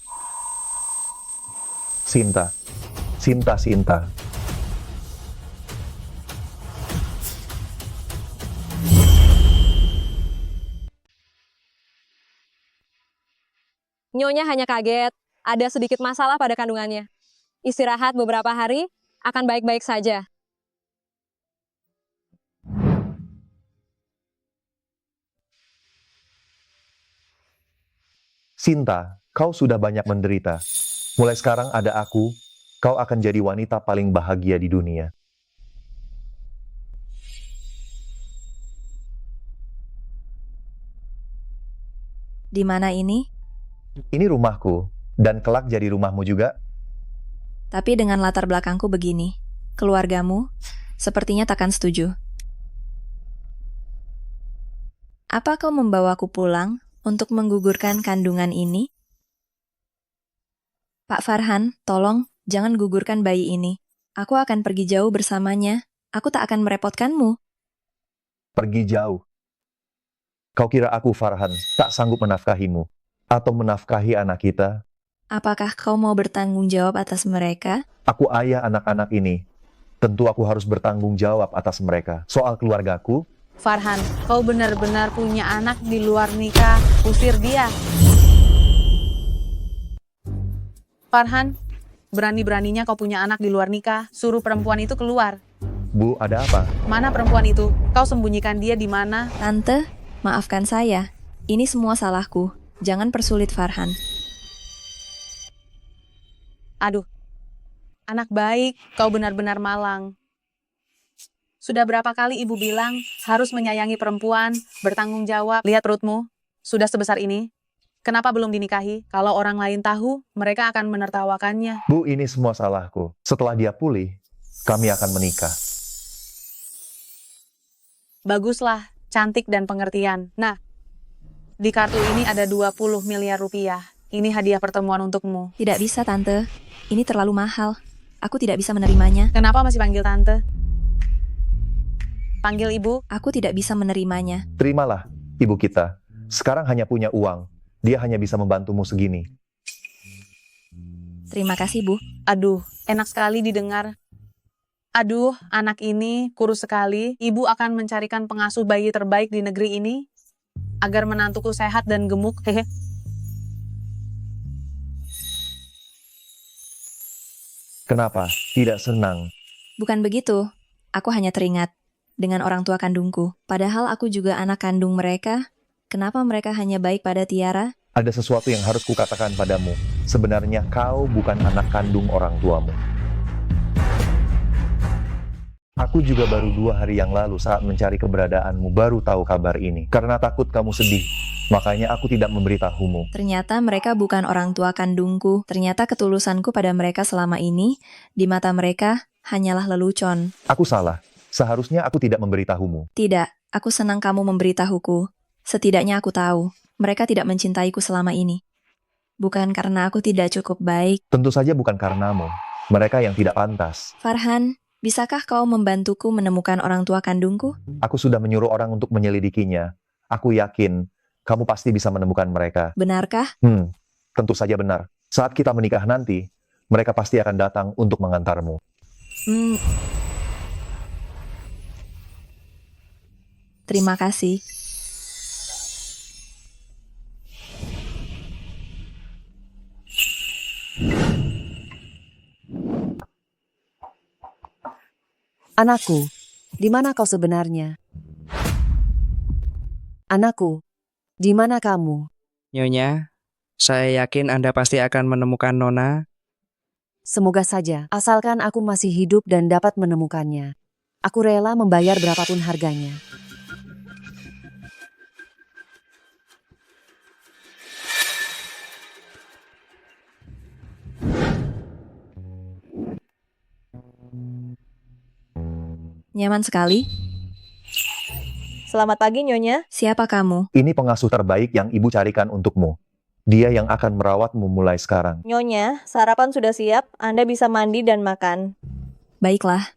Sinta. Nyonya hanya kaget, ada sedikit masalah pada kandungannya. Istirahat beberapa hari, akan baik-baik saja. Sinta, kau sudah banyak menderita. Mulai sekarang ada aku, kau akan jadi wanita paling bahagia di dunia. Di mana ini? Ini rumahku, dan kelak jadi rumahmu juga. Tapi dengan latar belakangku begini, keluargamu sepertinya takkan setuju. Apa kau membawaku pulang untuk menggugurkan kandungan ini? Pak Farhan, tolong jangan gugurkan bayi ini. Aku akan pergi jauh bersamanya. Aku tak akan merepotkanmu. Pergi jauh. Kau kira aku, Farhan, tak sanggup menafkahimu atau menafkahi anak kita? Apakah kau mau bertanggung jawab atas mereka? Aku ayah anak-anak ini. Tentu aku harus bertanggung jawab atas mereka. Soal keluargaku, Farhan, kau benar-benar punya anak di luar nikah. Usir dia. Farhan, berani-beraninya kau punya anak di luar nikah. Suruh perempuan itu keluar. Bu, ada apa? Mana perempuan itu? Kau sembunyikan dia di mana? Tante, maafkan saya. Ini semua salahku. Jangan persulit Farhan. Aduh, anak baik, kau benar-benar malang. Sudah berapa kali ibu bilang harus menyayangi perempuan, bertanggung jawab. Lihat perutmu, sudah sebesar ini. Kenapa belum dinikahi? Kalau orang lain tahu, mereka akan menertawakannya. Bu, ini semua salahku. Setelah dia pulih, kami akan menikah. Baguslah, cantik dan pengertian. Nah, di kartu ini ada 20 miliar rupiah. Ini hadiah pertemuan untukmu. Tidak bisa, Tante. Ini terlalu mahal. Aku tidak bisa menerimanya. Kenapa masih panggil Tante? Panggil Ibu. Aku tidak bisa menerimanya. Terimalah, ibu kita. Sekarang hanya punya uang. Dia hanya bisa membantumu segini. Terima kasih, Bu. Aduh, enak sekali didengar. Aduh, anak ini kurus sekali. Ibu akan mencarikan pengasuh bayi terbaik di negeri ini agar menantuku sehat dan gemuk. Hehe. Kenapa? Tidak senang. Bukan begitu. Aku hanya teringat dengan orang tua kandungku. Padahal aku juga anak kandung mereka. Kenapa mereka hanya baik pada Tiara? Ada sesuatu yang harus kukatakan padamu. Sebenarnya kau bukan anak kandung orang tuamu. Aku juga baru 2 hari yang lalu saat mencari keberadaanmu baru tahu kabar ini. Karena takut kamu sedih, makanya aku tidak memberitahumu. Ternyata mereka bukan orang tua kandungku. Ternyata ketulusanku pada mereka selama ini, di mata mereka, hanyalah lelucon. Aku salah. Seharusnya aku tidak memberitahumu. Tidak, aku senang kamu memberitahuku. Setidaknya aku tahu, mereka tidak mencintaiku selama ini. Bukan karena aku tidak cukup baik. Tentu saja bukan karenamu. Mereka yang tidak pantas. Farhan, bisakah kau membantuku menemukan orang tua kandungku? Aku sudah menyuruh orang untuk menyelidikinya. Aku yakin kamu pasti bisa menemukan mereka. Benarkah? Tentu saja benar. Saat kita menikah nanti, mereka pasti akan datang untuk mengantarmu. Terima kasih. Anakku, di mana kau sebenarnya? Anakku, di mana kamu? Nyonya, saya yakin Anda pasti akan menemukan Nona. Semoga saja, asalkan aku masih hidup dan dapat menemukannya. Aku rela membayar berapapun harganya. Nyaman sekali. Selamat pagi, Nyonya. Siapa kamu? Ini pengasuh terbaik yang ibu carikan untukmu. Dia yang akan merawatmu mulai sekarang. Nyonya, sarapan sudah siap. Anda bisa mandi dan makan. Baiklah.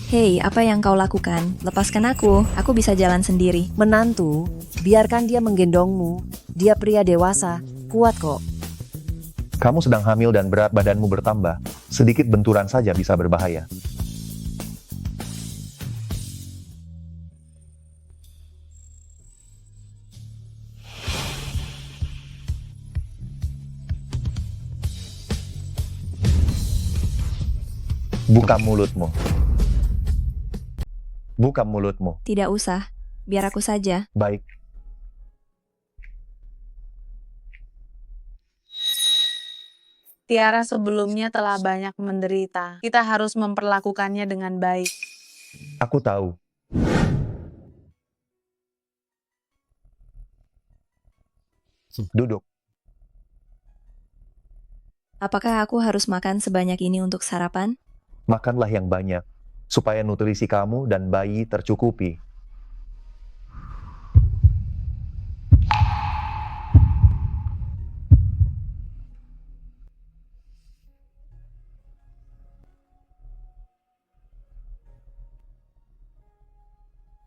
Hei, apa yang kau lakukan? Lepaskan aku bisa jalan sendiri. Menantu, biarkan dia menggendongmu. Dia pria dewasa, kuat kok. Kamu sedang hamil dan berat badanmu bertambah. Sedikit benturan saja bisa berbahaya. Buka mulutmu. Buka mulutmu. Tidak usah, biar aku saja. Baik. Tiara sebelumnya telah banyak menderita. Kita harus memperlakukannya dengan baik. Aku tahu. Duduk. Apakah aku harus makan sebanyak ini untuk sarapan? Makanlah yang banyak, supaya nutrisi kamu dan bayi tercukupi.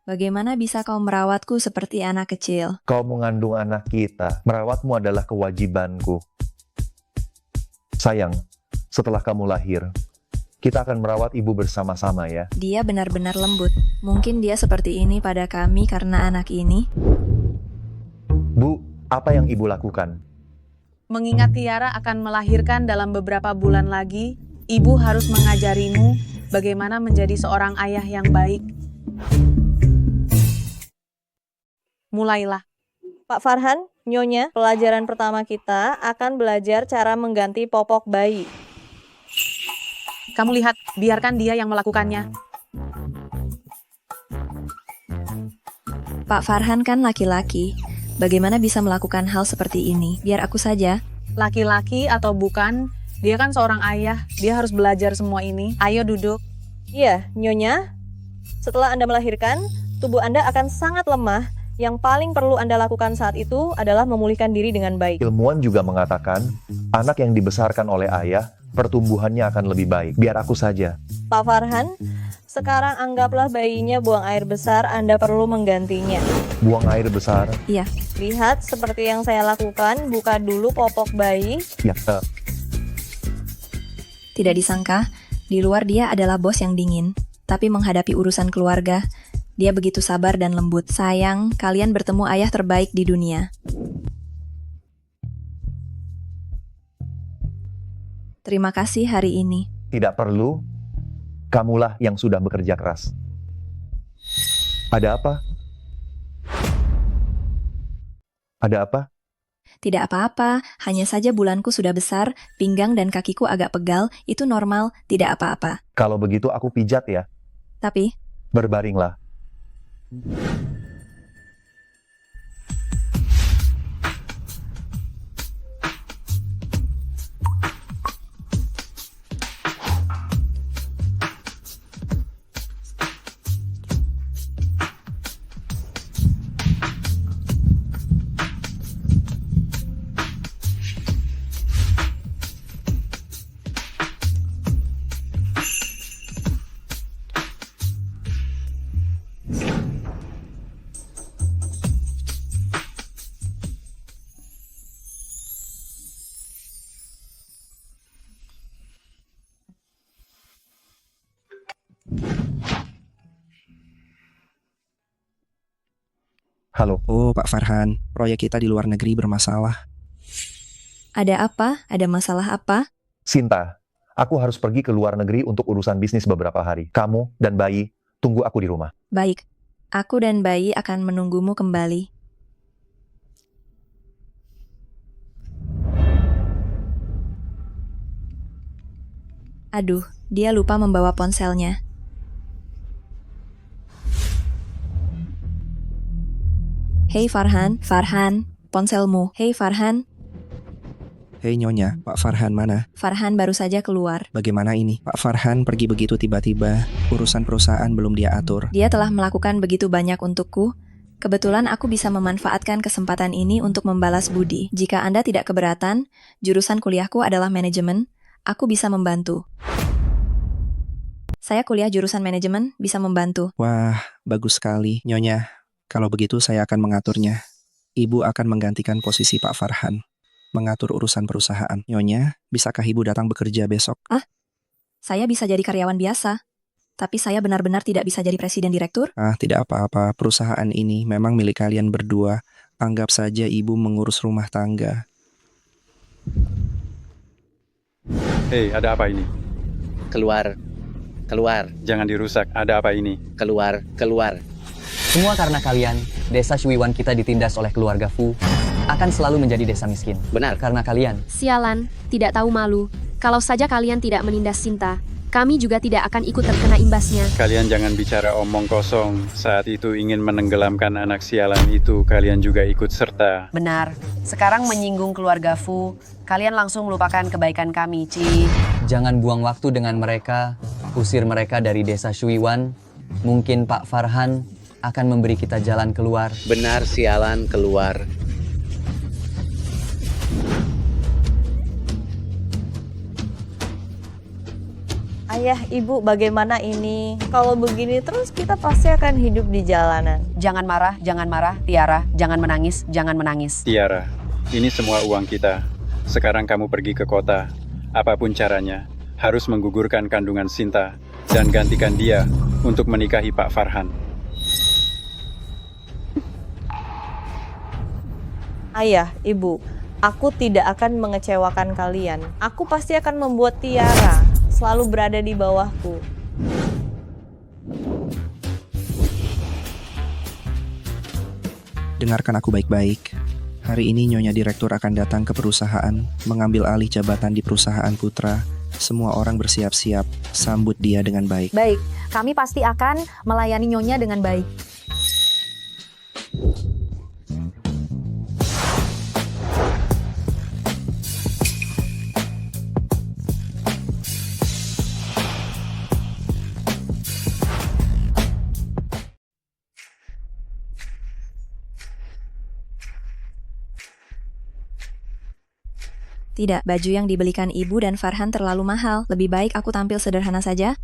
Bagaimana bisa kau merawatku seperti anak kecil? Kau mengandung anak kita, merawatmu adalah kewajibanku. Sayang, setelah kamu lahir, kita akan merawat ibu bersama-sama ya. Dia benar-benar lembut. Mungkin dia seperti ini pada kami karena anak ini. Bu, apa yang ibu lakukan? Mengingat Tiara akan melahirkan dalam beberapa bulan lagi, ibu harus mengajarimu bagaimana menjadi seorang ayah yang baik. Mulailah. Pak Farhan, Nyonya, pelajaran pertama kita akan belajar cara mengganti popok bayi. Kamu lihat, biarkan dia yang melakukannya. Pak Farhan kan laki-laki. Bagaimana bisa melakukan hal seperti ini? Biar aku saja. Laki-laki atau bukan, dia kan seorang ayah. Dia harus belajar semua ini. Ayo duduk. Iya, Nyonya. Setelah Anda melahirkan, tubuh Anda akan sangat lemah. Yang paling perlu Anda lakukan saat itu adalah memulihkan diri dengan baik. Ilmuwan juga mengatakan, anak yang dibesarkan oleh ayah, pertumbuhannya akan lebih baik. Biar aku saja. Pak Farhan, sekarang anggaplah bayinya buang air besar, Anda perlu menggantinya. Buang air besar? Iya. Lihat seperti yang saya lakukan, buka dulu popok bayi. Ya, Tidak disangka, di luar dia adalah bos yang dingin. Tapi menghadapi urusan keluarga, dia begitu sabar dan lembut. Sayang, kalian bertemu ayah terbaik di dunia. Terima kasih hari ini. tidak perlu. Kamulah yang sudah bekerja keras. Ada apa? Ada apa? Tidak apa-apa, hanya saja bulanku sudah besar, pinggang dan kakiku agak pegal, itu normal, tidak apa-apa. Kalau begitu aku pijat ya. Tapi, Berbaringlah. Halo. Oh, Pak Farhan, proyek kita di luar negeri bermasalah. ada apa? Ada masalah apa? Sinta, aku harus pergi ke luar negeri untuk urusan bisnis beberapa hari. Kamu dan bayi, tunggu aku di rumah. Baik, aku dan bayi akan menunggumu kembali. Aduh, dia lupa membawa ponselnya. Hei Farhan, Farhan, ponselmu. Hei Farhan, Hei Nyonya, Pak Farhan mana? Farhan baru saja keluar. Bagaimana ini? Pak Farhan pergi begitu tiba-tiba, urusan perusahaan belum dia atur. Dia telah melakukan begitu banyak untukku. Kebetulan aku bisa memanfaatkan kesempatan ini untuk membalas budi. Jika Anda tidak keberatan, jurusan kuliahku adalah manajemen, aku bisa membantu. Saya kuliah jurusan manajemen, bisa membantu. Wah, bagus sekali. Nyonya, kalau begitu saya akan mengaturnya. Ibu akan menggantikan posisi Pak Farhan, mengatur urusan perusahaan. Nyonya, bisakah ibu datang bekerja besok? Saya bisa jadi karyawan biasa, tapi saya benar-benar tidak bisa jadi presiden direktur. Tidak apa-apa. Perusahaan ini memang milik kalian berdua. Anggap saja ibu mengurus rumah tangga. Hei, ada apa ini? Keluar. Keluar. Jangan dirusak. Ada apa ini? Keluar. Keluar. Semua karena kalian, desa Shuiwan kita ditindas oleh keluarga Fu. akan selalu menjadi desa miskin. Benar. Karena kalian. Sialan, tidak tahu malu. Kalau saja kalian tidak menindas Sinta, kami juga tidak akan ikut terkena imbasnya. Kalian jangan bicara omong kosong. Saat itu ingin menenggelamkan anak sialan itu, kalian juga ikut serta. Benar. Sekarang menyinggung keluarga Fu, kalian langsung lupakan kebaikan kami, Ci. Jangan buang waktu dengan mereka, usir mereka dari desa Shuiwan. Mungkin Pak Farhan akan memberi kita jalan keluar. Benar, sialan, keluar. Ayah, ibu, bagaimana ini? Kalau begini terus kita pasti akan hidup di jalanan. Jangan marah, Tiara. Jangan menangis, jangan menangis. Tiara, ini semua uang kita. Sekarang kamu pergi ke kota. Apapun caranya, harus menggugurkan kandungan Sinta dan gantikan dia untuk menikahi Pak Farhan. Ayah, ibu, aku tidak akan mengecewakan kalian. Aku pasti akan membuat Tiara selalu berada di bawahku. Dengarkan aku baik-baik. Hari ini Nyonya Direktur akan datang ke perusahaan, mengambil alih jabatan di perusahaan putra. Semua orang bersiap-siap, sambut dia dengan baik. Baik, kami pasti akan melayani Nyonya dengan baik. Tidak, baju yang dibelikan ibu dan Farhan terlalu mahal. Lebih baik aku tampil sederhana saja.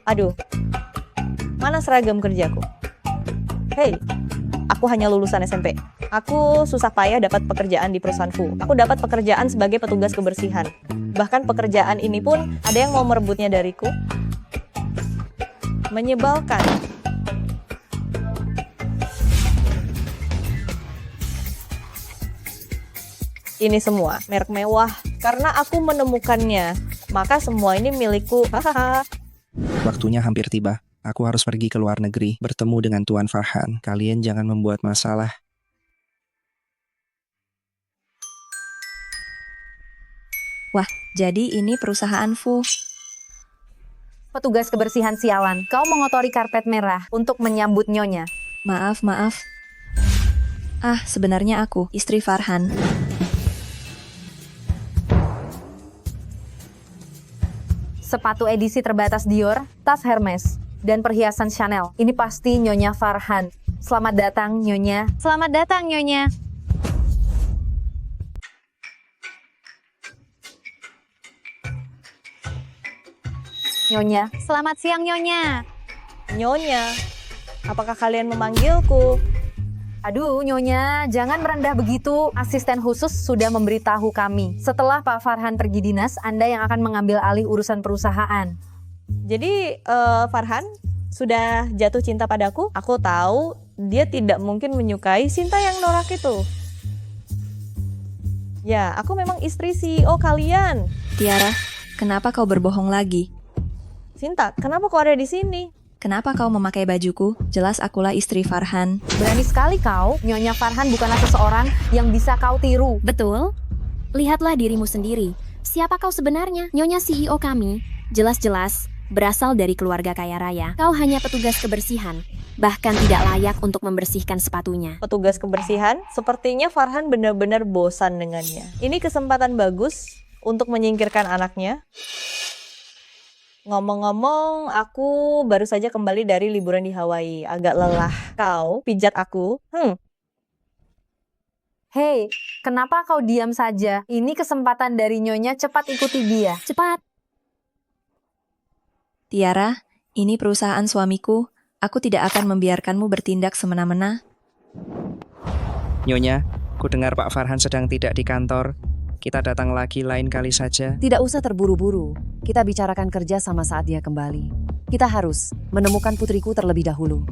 Aduh, mana seragam kerjaku? Hei, aku hanya lulusan SMP. Aku susah payah dapat pekerjaan di perusahaan Fu. Aku dapat pekerjaan sebagai petugas kebersihan. Bahkan pekerjaan ini pun ada yang mau merebutnya dariku. Menyebalkan. Ini semua merek mewah. Karena aku menemukannya, maka semua ini milikku. Hahaha. Waktunya hampir tiba. Aku harus pergi ke luar negeri, bertemu dengan Tuan Farhan. Kalian jangan membuat masalah. Wah, jadi ini perusahaan Fu. Petugas kebersihan sialan, kau mengotori karpet merah untuk menyambut Nyonya. Maaf. Sebenarnya aku, istri Farhan. Sepatu edisi terbatas Dior, tas Hermes, dan perhiasan Chanel. Ini pasti Nyonya Farhan. Selamat datang, Nyonya. Selamat datang, Nyonya. Nyonya. Selamat siang, Nyonya. Nyonya, apakah kalian memanggilku? Aduh, Nyonya, jangan merendah begitu. Asisten khusus sudah memberitahu kami. Setelah Pak Farhan pergi dinas, Anda yang akan mengambil alih urusan perusahaan. Jadi, Farhan sudah jatuh cinta padaku? Aku tahu dia tidak mungkin menyukai Sinta yang norak itu. Ya, aku memang istri CEO kalian. Tiara, kenapa kau berbohong lagi? Sinta, kenapa kau ada di sini? Kenapa kau memakai bajuku? Jelas akulah istri Farhan. Berani sekali kau, Nyonya Farhan bukanlah seseorang yang bisa kau tiru. Betul? Lihatlah dirimu sendiri. Siapa kau sebenarnya? Nyonya CEO kami, jelas-jelas berasal dari keluarga kaya raya. Kau hanya petugas kebersihan, bahkan tidak layak untuk membersihkan sepatunya. Petugas kebersihan, sepertinya Farhan benar-benar bosan dengannya. Ini kesempatan bagus untuk menyingkirkan anaknya. Ngomong-ngomong, aku baru saja kembali dari liburan di Hawaii. Agak lelah. Kau pijat aku? Hei, kenapa kau diam saja? Ini kesempatan dari Nyonya, cepat ikuti dia. Cepat. Tiara, ini perusahaan suamiku. Aku tidak akan membiarkanmu bertindak semena-mena. Nyonya, ku dengar Pak Farhan sedang tidak di kantor. Kita datang lagi lain kali saja. Tidak usah terburu-buru. Kita bicarakan kerja sama saat dia kembali. Kita harus menemukan putriku terlebih dahulu.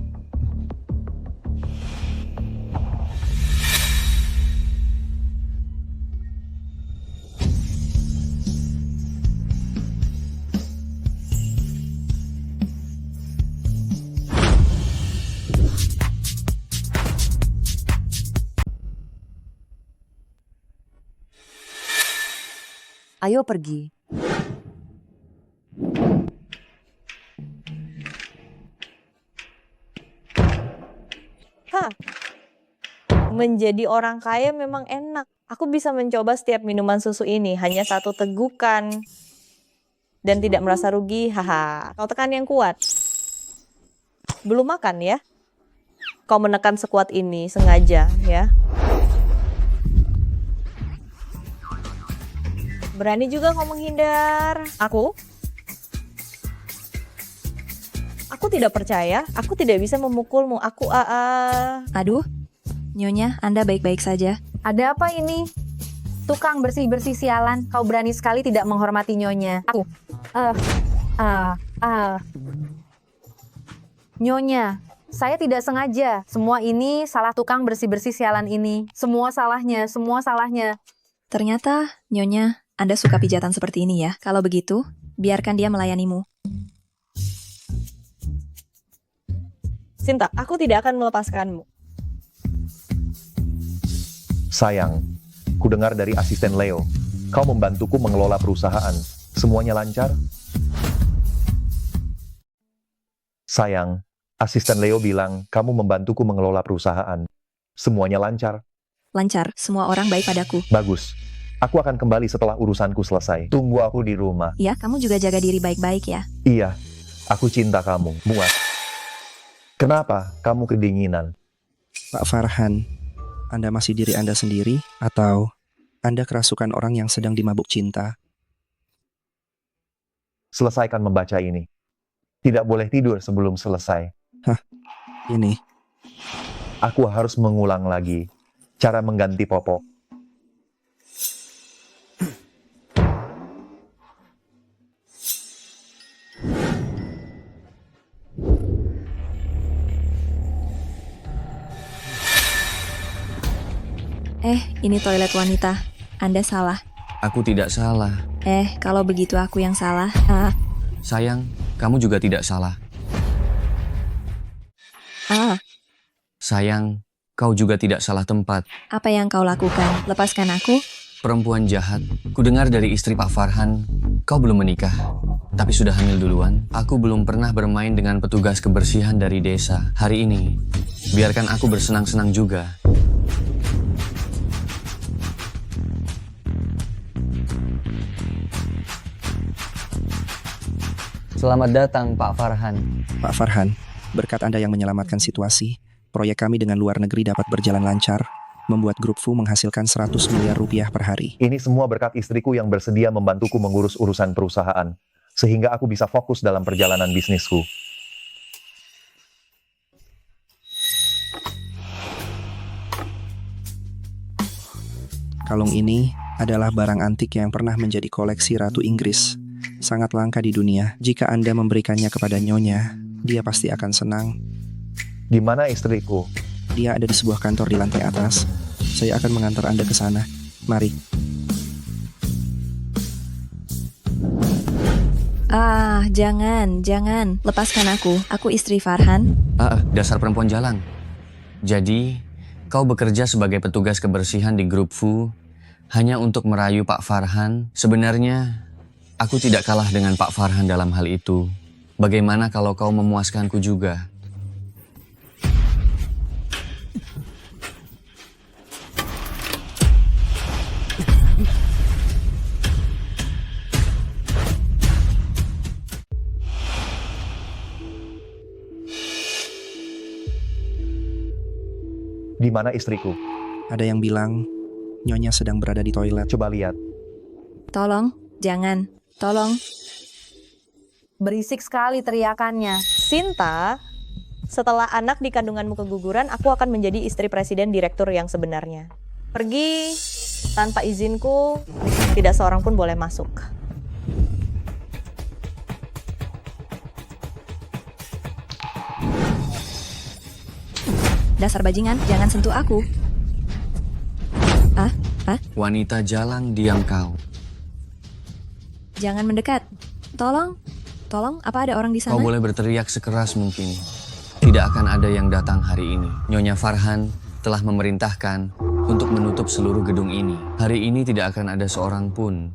Ayo pergi. Hah, menjadi orang kaya memang enak. Aku bisa mencoba setiap minuman susu ini, hanya 1 tegukan. Dan tidak merasa rugi, haha. Kau tekan yang kuat. Belum makan ya? Kau menekan sekuat ini, sengaja ya. Berani juga kau menghindar. Aku tidak percaya. Aku tidak bisa memukulmu. Aduh, Nyonya, Anda baik-baik saja. Ada apa ini? Tukang bersih-bersih sialan, kau berani sekali tidak menghormati Nyonya. Nyonya, saya tidak sengaja. Semua ini salah tukang bersih-bersih sialan ini. Semua salahnya. Ternyata, Nyonya, Anda suka pijatan seperti ini ya. Kalau begitu, biarkan dia melayanimu. Sinta, aku tidak akan melepaskanmu. Sayang, ku dengar dari asisten Leo, kau membantuku mengelola perusahaan. Semuanya lancar? Sayang, asisten Leo bilang kamu membantuku mengelola perusahaan. Semuanya lancar? Lancar, semua orang baik padaku. Bagus. Aku akan kembali setelah urusanku selesai. Tunggu aku di rumah. Ya, kamu juga jaga diri baik-baik ya. Iya, aku cinta kamu. Muat. Kenapa kamu kedinginan? Pak Farhan, Anda masih diri Anda sendiri atau Anda kerasukan orang yang sedang dimabuk cinta? Selesaikan membaca ini. Tidak boleh tidur sebelum selesai. Hah, ini. Aku harus mengulang lagi cara mengganti popok. Ini toilet wanita. Anda salah. Aku tidak salah. Kalau begitu aku yang salah. Sayang, kamu juga tidak salah. Sayang, kau juga tidak salah tempat. Apa yang kau lakukan? Lepaskan aku. Perempuan jahat. Kudengar dari istri Pak Farhan, kau belum menikah, tapi sudah hamil duluan. Aku belum pernah bermain dengan petugas kebersihan dari desa. Hari ini, biarkan aku bersenang-senang juga. Selamat datang, Pak Farhan. Pak Farhan, berkat Anda yang menyelamatkan situasi, proyek kami dengan luar negeri dapat berjalan lancar, membuat Grup Fu menghasilkan 100 miliar rupiah per hari. Ini semua berkat istriku yang bersedia membantuku mengurus urusan perusahaan, sehingga aku bisa fokus dalam perjalanan bisnisku. Kalung ini adalah barang antik yang pernah menjadi koleksi Ratu Inggris. Sangat langka di dunia. Jika Anda memberikannya kepada Nyonya, dia pasti akan senang. Di mana istriku? Dia ada di sebuah kantor di lantai atas. Saya akan mengantar Anda ke sana. Mari. Jangan. Lepaskan aku. Aku istri Farhan. Dasar perempuan jalan. Jadi, kau bekerja sebagai petugas kebersihan di Grup Fu hanya untuk merayu Pak Farhan. Sebenarnya, aku tidak kalah dengan Pak Farhan dalam hal itu. Bagaimana kalau kau memuaskanku juga? Di mana istriku? Ada yang bilang Nyonya sedang berada di toilet. Coba lihat. Tolong, jangan. Tolong. Berisik sekali teriakannya. Sinta, setelah anak di kandunganmu keguguran, aku akan menjadi istri presiden direktur yang sebenarnya. Pergi. Tanpa izinku, tidak seorang pun boleh masuk. Dasar bajingan, jangan sentuh aku. Wanita jalang, diam kau. Jangan mendekat. Tolong, apa ada orang di sana? Kau boleh berteriak sekeras mungkin. Tidak akan ada yang datang hari ini. Nyonya Farhan telah memerintahkan untuk menutup seluruh gedung ini. Hari ini tidak akan ada seorang pun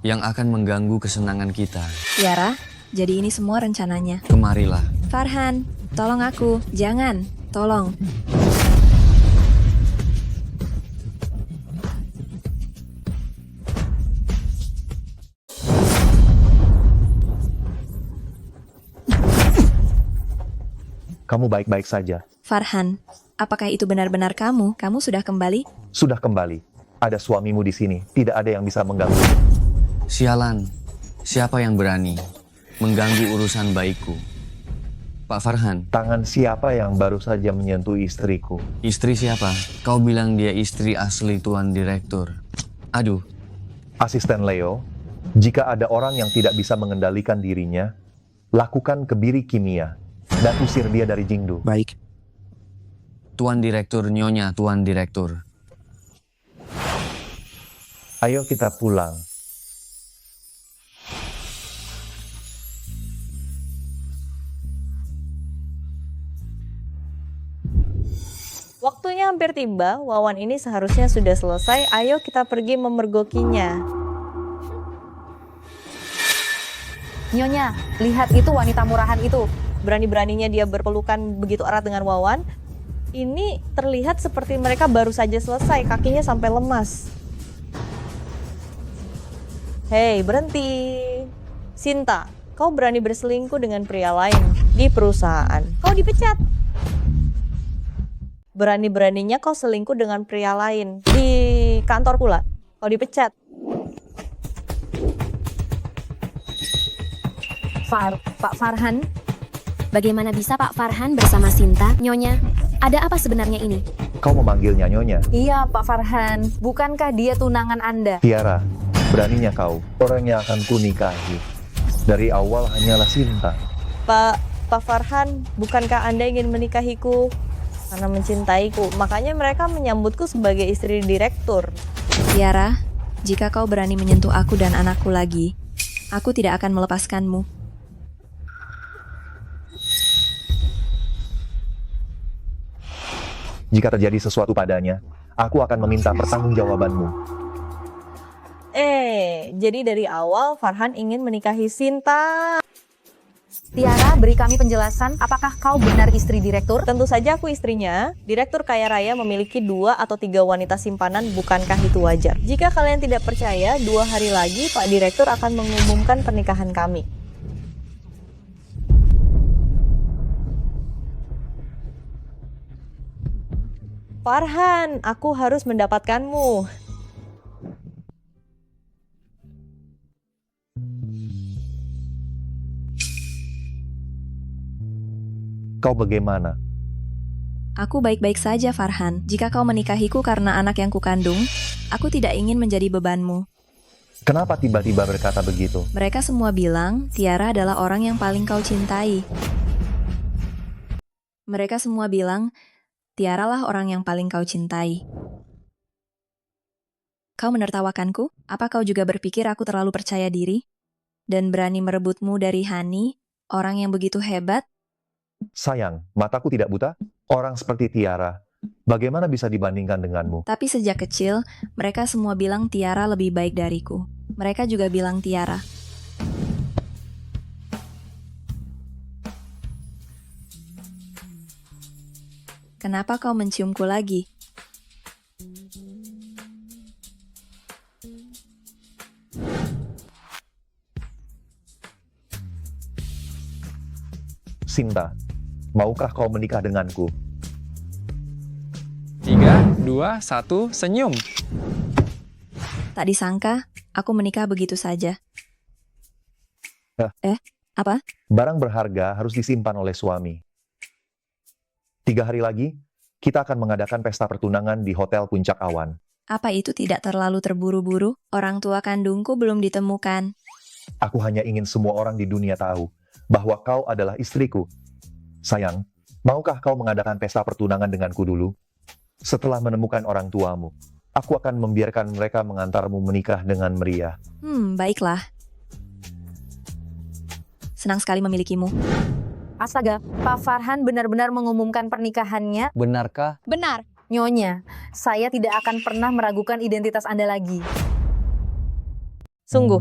yang akan mengganggu kesenangan kita. Tiara, jadi ini semua rencananya. Kemarilah. Farhan, tolong aku. Jangan, tolong. Kamu baik-baik saja. Farhan, apakah itu benar-benar kamu? Kamu sudah kembali? Sudah kembali. Ada suamimu di sini. Tidak ada yang bisa mengganggu. Sialan, siapa yang berani mengganggu urusan baikku? Pak Farhan. Tangan siapa yang baru saja menyentuh istriku? Istri siapa? Kau bilang dia istri asli Tuan Direktur. Aduh. Asisten Leo, jika ada orang yang tidak bisa mengendalikan dirinya, lakukan kebiri kimia dan usir dia dari Jingdu. Baik. Tuan Direktur, Nyonya Tuan Direktur. Ayo kita pulang. Waktunya hampir tiba, Wawan ini seharusnya sudah selesai. Ayo kita pergi memergokinya. Nyonya, lihat itu wanita murahan itu. Berani-beraninya dia berpelukan begitu erat dengan Wawan. Ini terlihat seperti mereka baru saja selesai, kakinya sampai lemas. Hei, berhenti. Sinta, kau berani berselingkuh dengan pria lain di perusahaan. Kau dipecat. Berani-beraninya kau selingkuh dengan pria lain di kantor pula. Kau dipecat. Pak Farhan, Bagaimana bisa Pak Farhan bersama Sinta, Nyonya? Ada apa sebenarnya ini? Kau memanggilnya Nyonya? Iya Pak Farhan, bukankah dia tunangan Anda? Tiara, beraninya kau. Orang yang akan kunikahi dari awal hanyalah Sinta. Pak Farhan, bukankah Anda ingin menikahiku? Karena mencintaiku, makanya mereka menyambutku sebagai istri direktur. Tiara, jika kau berani menyentuh aku dan anakku lagi, aku tidak akan melepaskanmu. Jika terjadi sesuatu padanya, aku akan meminta pertanggungjawabanmu. Jadi dari awal Farhan ingin menikahi Sinta. Tiara, beri kami penjelasan, apakah kau benar istri direktur? Tentu saja aku istrinya. Direktur kaya raya memiliki 2 atau 3 wanita simpanan, bukankah itu wajar? Jika kalian tidak percaya, 2 hari lagi Pak Direktur akan mengumumkan pernikahan kami. Farhan, aku harus mendapatkanmu. Kau bagaimana? Aku baik-baik saja, Farhan. Jika kau menikahiku karena anak yang kukandung, aku tidak ingin menjadi bebanmu. Kenapa tiba-tiba berkata begitu? Mereka semua bilang Tiara adalah orang yang paling kau cintai. Mereka semua bilang Tiara lah orang yang paling kau cintai. Kau menertawakanku? Apa kau juga berpikir aku terlalu percaya diri? Dan berani merebutmu dari Hani, orang yang begitu hebat? Sayang, mataku tidak buta. Orang seperti Tiara, bagaimana bisa dibandingkan denganmu? Tapi sejak kecil, mereka semua bilang Tiara lebih baik dariku. Mereka juga bilang Tiara. Kenapa kau menciumku lagi? Sinta, maukah kau menikah denganku? 3, 2, 1, senyum. Tak disangka, aku menikah begitu saja. Apa? Barang berharga harus disimpan oleh suami. 3 hari lagi, kita akan mengadakan pesta pertunangan di Hotel Puncak Awan. Apa itu tidak terlalu terburu-buru? Orang tua kandungku belum ditemukan. Aku hanya ingin semua orang di dunia tahu bahwa kau adalah istriku. Sayang, maukah kau mengadakan pesta pertunangan denganku dulu? Setelah menemukan orang tuamu, aku akan membiarkan mereka mengantarmu menikah dengan meriah. Baiklah. Senang sekali memilikimu. Astaga, Pak Farhan benar-benar mengumumkan pernikahannya. Benarkah? Benar. Nyonya, saya tidak akan pernah meragukan identitas Anda lagi. Sungguh,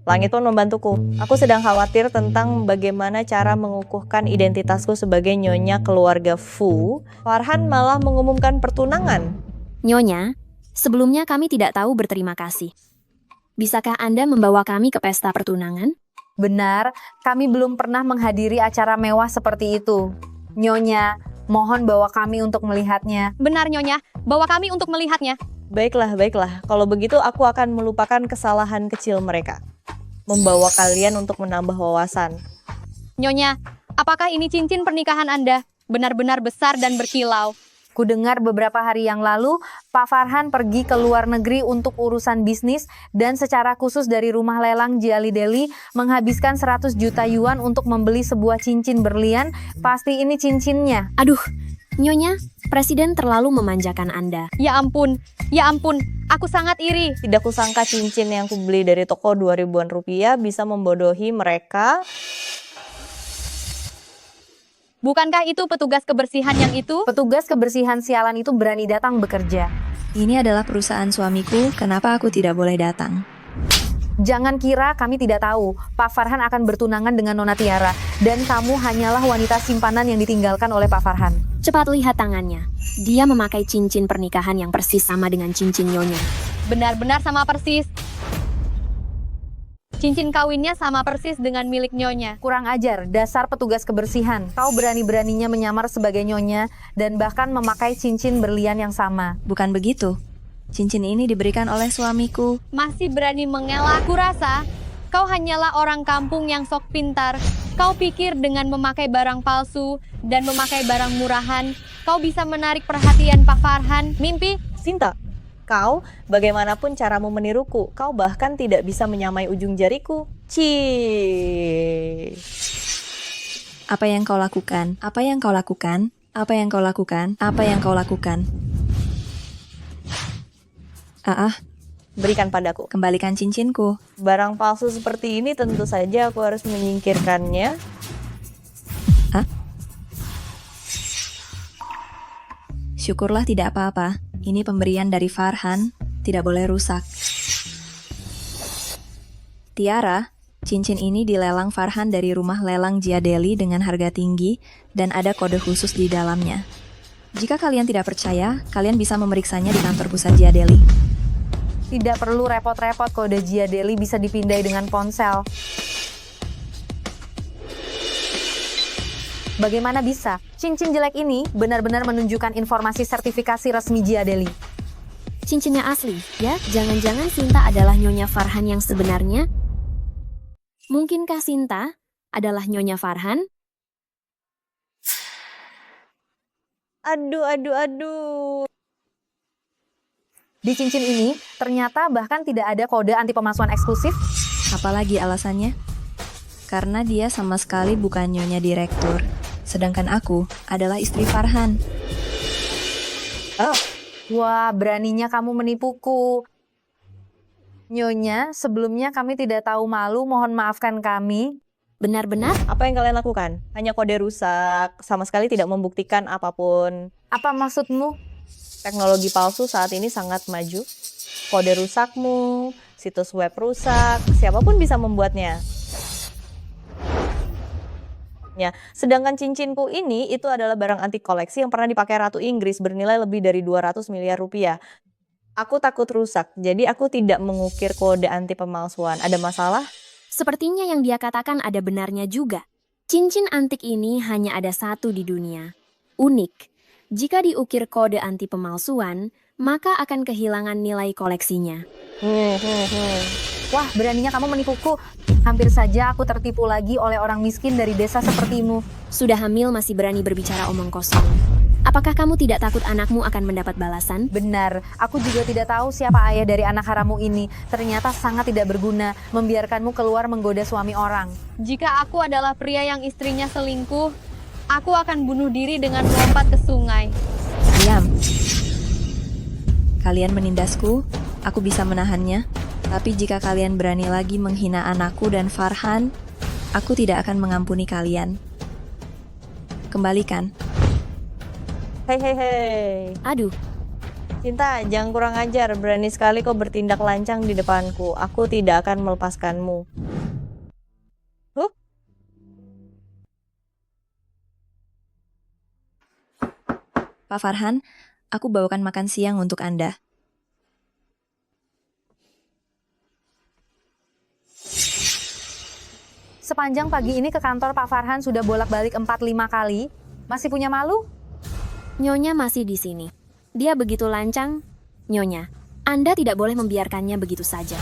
langit pun membantuku. Aku sedang khawatir tentang bagaimana cara mengukuhkan identitasku sebagai nyonya keluarga Fu. Farhan malah mengumumkan pertunangan. Nyonya, sebelumnya kami tidak tahu berterima kasih. Bisakah Anda membawa kami ke pesta pertunangan? Benar, kami belum pernah menghadiri acara mewah seperti itu. Nyonya, mohon bawa kami untuk melihatnya. Benar, Nyonya. Bawa kami untuk melihatnya. Baiklah, baiklah. Kalau begitu aku akan melupakan kesalahan kecil mereka. Membawa kalian untuk menambah wawasan. Nyonya, apakah ini cincin pernikahan Anda? Benar-benar besar dan berkilau. Ku dengar beberapa hari yang lalu, Pak Farhan pergi ke luar negeri untuk urusan bisnis dan secara khusus dari rumah lelang Jiali Deli menghabiskan 100 juta yuan untuk membeli sebuah cincin berlian. Pasti ini cincinnya. Aduh, Nyonya, Presiden terlalu memanjakan Anda. Ya ampun, aku sangat iri. Tidak kusangka cincin yang kubeli dari toko 2.000-an rupiah bisa membodohi mereka. Bukankah itu petugas kebersihan yang itu? Petugas kebersihan sialan itu berani datang bekerja. Ini adalah perusahaan suamiku, kenapa aku tidak boleh datang? Jangan kira kami tidak tahu, Pak Farhan akan bertunangan dengan Nona Tiara, dan kamu hanyalah wanita simpanan yang ditinggalkan oleh Pak Farhan. Cepat lihat tangannya. Dia memakai cincin pernikahan yang persis sama dengan cincin Nyonya. Benar-benar sama persis. Cincin kawinnya sama persis dengan milik Nyonya. Kurang ajar, dasar petugas kebersihan. Kau berani-beraninya menyamar sebagai Nyonya dan bahkan memakai cincin berlian yang sama. Bukan begitu. Cincin ini diberikan oleh suamiku. Masih berani mengelak. Kurasa kau hanyalah orang kampung yang sok pintar. Kau pikir dengan memakai barang palsu dan memakai barang murahan, kau bisa menarik perhatian Pak Farhan? Mimpi? Sinta, kau bagaimanapun caramu meniruku, kau bahkan tidak bisa menyamai ujung jariku. Cii. Apa yang kau lakukan? Apa yang kau lakukan? Apa yang kau lakukan? Apa yang kau lakukan? Berikan padaku. Kembalikan cincinku. Barang palsu seperti ini tentu saja aku harus menyingkirkannya. Syukurlah tidak apa-apa. Ini pemberian dari Farhan, tidak boleh rusak. Tiara, cincin ini dilelang Farhan dari rumah lelang Jiadeli dengan harga tinggi dan ada kode khusus di dalamnya. Jika kalian tidak percaya, kalian bisa memeriksanya di kantor pusat Jiadeli. Tidak perlu repot-repot, kode Jiadeli bisa dipindai dengan ponsel. Bagaimana bisa? Cincin jelek ini benar-benar menunjukkan informasi sertifikasi resmi Jiadeli. Cincinnya asli, ya? Jangan-jangan Sinta adalah Nyonya Farhan yang sebenarnya? Mungkinkah Sinta adalah Nyonya Farhan? Aduh. Di cincin ini, ternyata bahkan tidak ada kode anti pemalsuan eksklusif. Apalagi alasannya? Karena dia sama sekali bukan Nyonya Direktur. Sedangkan aku adalah istri Farhan. Wah, beraninya kamu menipuku. Nyonya, sebelumnya kami tidak tahu malu, mohon maafkan kami. Benar-benar? Apa yang kalian lakukan? Hanya kode rusak, sama sekali tidak membuktikan apapun. Apa maksudmu? Teknologi palsu saat ini sangat maju. Kode rusakmu, situs web rusak, siapapun bisa membuatnya. Ya, sedangkan cincinku ini itu adalah barang antik koleksi yang pernah dipakai Ratu Inggris bernilai lebih dari 200 miliar rupiah. Aku takut rusak, jadi aku tidak mengukir kode anti pemalsuan. Ada masalah? Sepertinya yang dia katakan ada benarnya juga. Cincin antik ini hanya ada satu di dunia. Unik. Jika diukir kode anti pemalsuan, maka akan kehilangan nilai koleksinya. Wah, beraninya kamu menipuku. Hampir saja aku tertipu lagi oleh orang miskin dari desa sepertimu. Sudah hamil masih berani berbicara omong kosong. Apakah kamu tidak takut anakmu akan mendapat balasan? Benar, aku juga tidak tahu siapa ayah dari anak harammu ini. Ternyata sangat tidak berguna membiarkanmu keluar menggoda suami orang. Jika aku adalah pria yang istrinya selingkuh, aku akan bunuh diri dengan melompat ke sungai. Diam. Kalian menindasku, aku bisa menahannya. Tapi jika kalian berani lagi menghina anakku dan Farhan, aku tidak akan mengampuni kalian. Kembalikan. Hei. Aduh. Cinta, jangan kurang ajar. Berani sekali kau bertindak lancang di depanku. Aku tidak akan melepaskanmu. Pak Farhan, aku bawakan makan siang untuk Anda. Sepanjang pagi ini ke kantor Pak Farhan sudah bolak-balik 4-5 kali. Masih punya malu? Nyonya masih di sini. Dia begitu lancang. Nyonya, Anda tidak boleh membiarkannya begitu saja.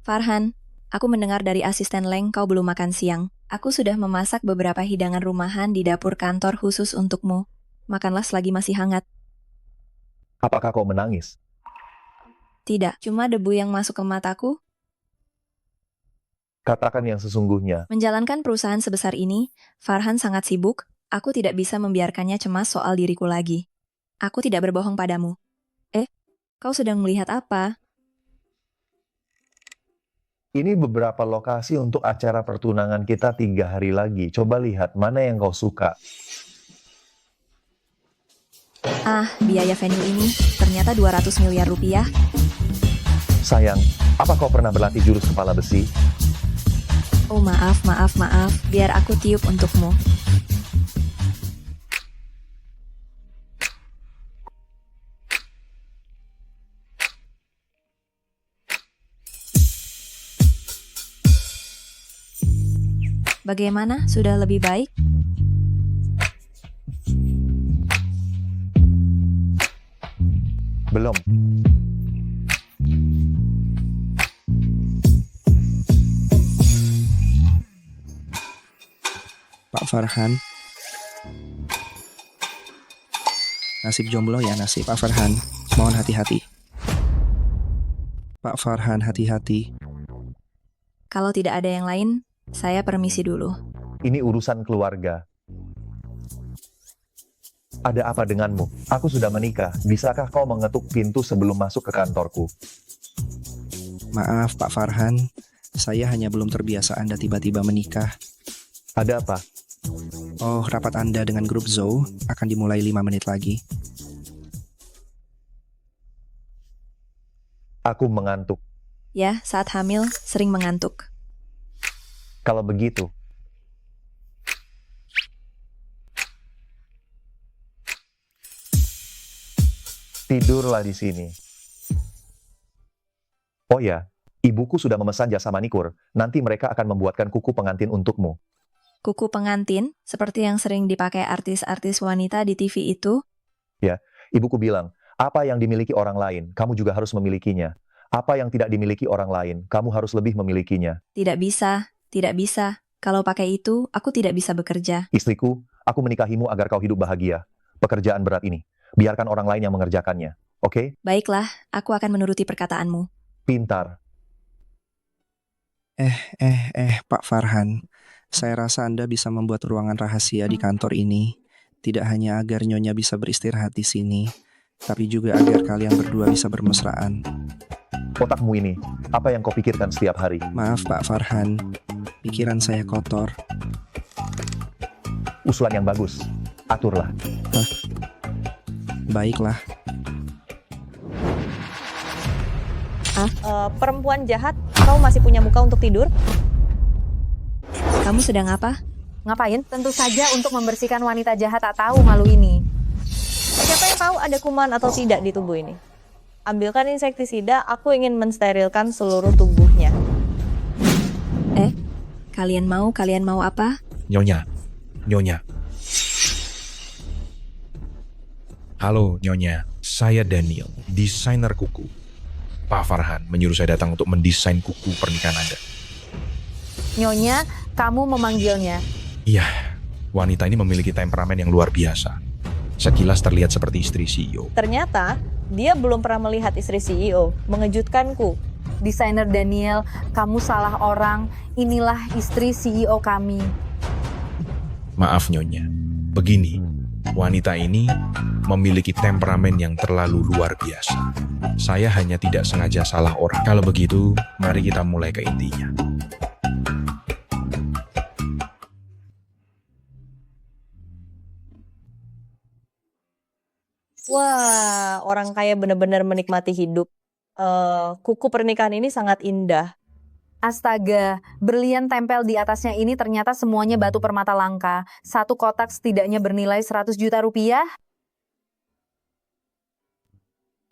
Farhan, aku mendengar dari asisten Leng kau belum makan siang. Aku sudah memasak beberapa hidangan rumahan di dapur kantor khusus untukmu. Makanlah selagi masih hangat. Apakah kau menangis? Tidak, cuma debu yang masuk ke mataku. Katakan yang sesungguhnya. Menjalankan perusahaan sebesar ini, Farhan sangat sibuk. Aku tidak bisa membiarkannya cemas soal diriku lagi. Aku tidak berbohong padamu. Kau sedang melihat apa? Ini beberapa lokasi untuk acara pertunangan kita 3 hari lagi. Coba lihat mana yang kau suka. Biaya venue ini ternyata 200 miliar rupiah. Sayang, apa kau pernah berlatih jurus kepala besi? Oh maaf. Biar aku tiup untukmu. Bagaimana? Sudah lebih baik? Belum. Pak Farhan. Nasib jomblo ya nasib Pak Farhan. Mohon hati-hati. Pak Farhan, hati-hati. Kalau tidak ada yang lain, saya permisi dulu. Ini urusan keluarga. Ada apa denganmu? Aku sudah menikah. Bisakah kau mengetuk pintu sebelum masuk ke kantorku? Maaf Pak Farhan, saya hanya belum terbiasa Anda tiba-tiba menikah. Ada apa? Oh, rapat Anda dengan grup Zou akan dimulai 5 menit lagi. Aku mengantuk. Ya, saat hamil sering mengantuk. Kalau begitu, tidurlah di sini. Oh ya, ibuku sudah memesan jasa manikur. Nanti mereka akan membuatkan kuku pengantin untukmu. Kuku pengantin, seperti yang sering dipakai artis-artis wanita di TV itu? Ya, ibuku bilang, apa yang dimiliki orang lain, kamu juga harus memilikinya. Apa yang tidak dimiliki orang lain, kamu harus lebih memilikinya. Tidak bisa. Kalau pakai itu, aku tidak bisa bekerja. Istriku, aku menikahimu agar kau hidup bahagia. Pekerjaan berat ini, biarkan orang lain yang mengerjakannya. Oke? Baiklah, aku akan menuruti perkataanmu. Pintar. Pak Farhan. Saya rasa Anda bisa membuat ruangan rahasia di kantor ini. Tidak hanya agar Nyonya bisa beristirahat di sini, tapi juga agar kalian berdua bisa bermesraan. Otakmu ini, apa yang kau pikirkan setiap hari? Maaf Pak Farhan, pikiran saya kotor. Usulan yang bagus, aturlah. Baiklah. Perempuan jahat, kau masih punya muka untuk tidur? Kamu sedang apa? Ngapain? Tentu saja untuk membersihkan wanita jahat tak tahu malu ini. Siapa yang tahu ada kuman atau tidak di tubuh ini? Ambilkan insektisida, aku ingin mensterilkan seluruh tubuhnya. Kalian mau apa? Nyonya. Halo Nyonya, saya Daniel, desainer kuku. Pak Farhan menyuruh saya datang untuk mendesain kuku pernikahan Anda. Nyonya, kamu memanggilnya. Iya, wanita ini memiliki temperamen yang luar biasa. Sekilas terlihat seperti istri CEO. Ternyata, dia belum pernah melihat istri CEO. Mengejutkanku. Desainer Daniel, kamu salah orang. Inilah istri CEO kami. Maaf Nyonya, begini, wanita ini memiliki temperamen yang terlalu luar biasa. Saya hanya tidak sengaja salah orang. Kalau begitu, mari kita mulai ke intinya. Wah, orang kaya benar-benar menikmati hidup. Kuku pernikahan ini sangat indah. Astaga, berlian tempel di atasnya ini ternyata semuanya batu permata langka. Satu kotak setidaknya bernilai 100 juta rupiah.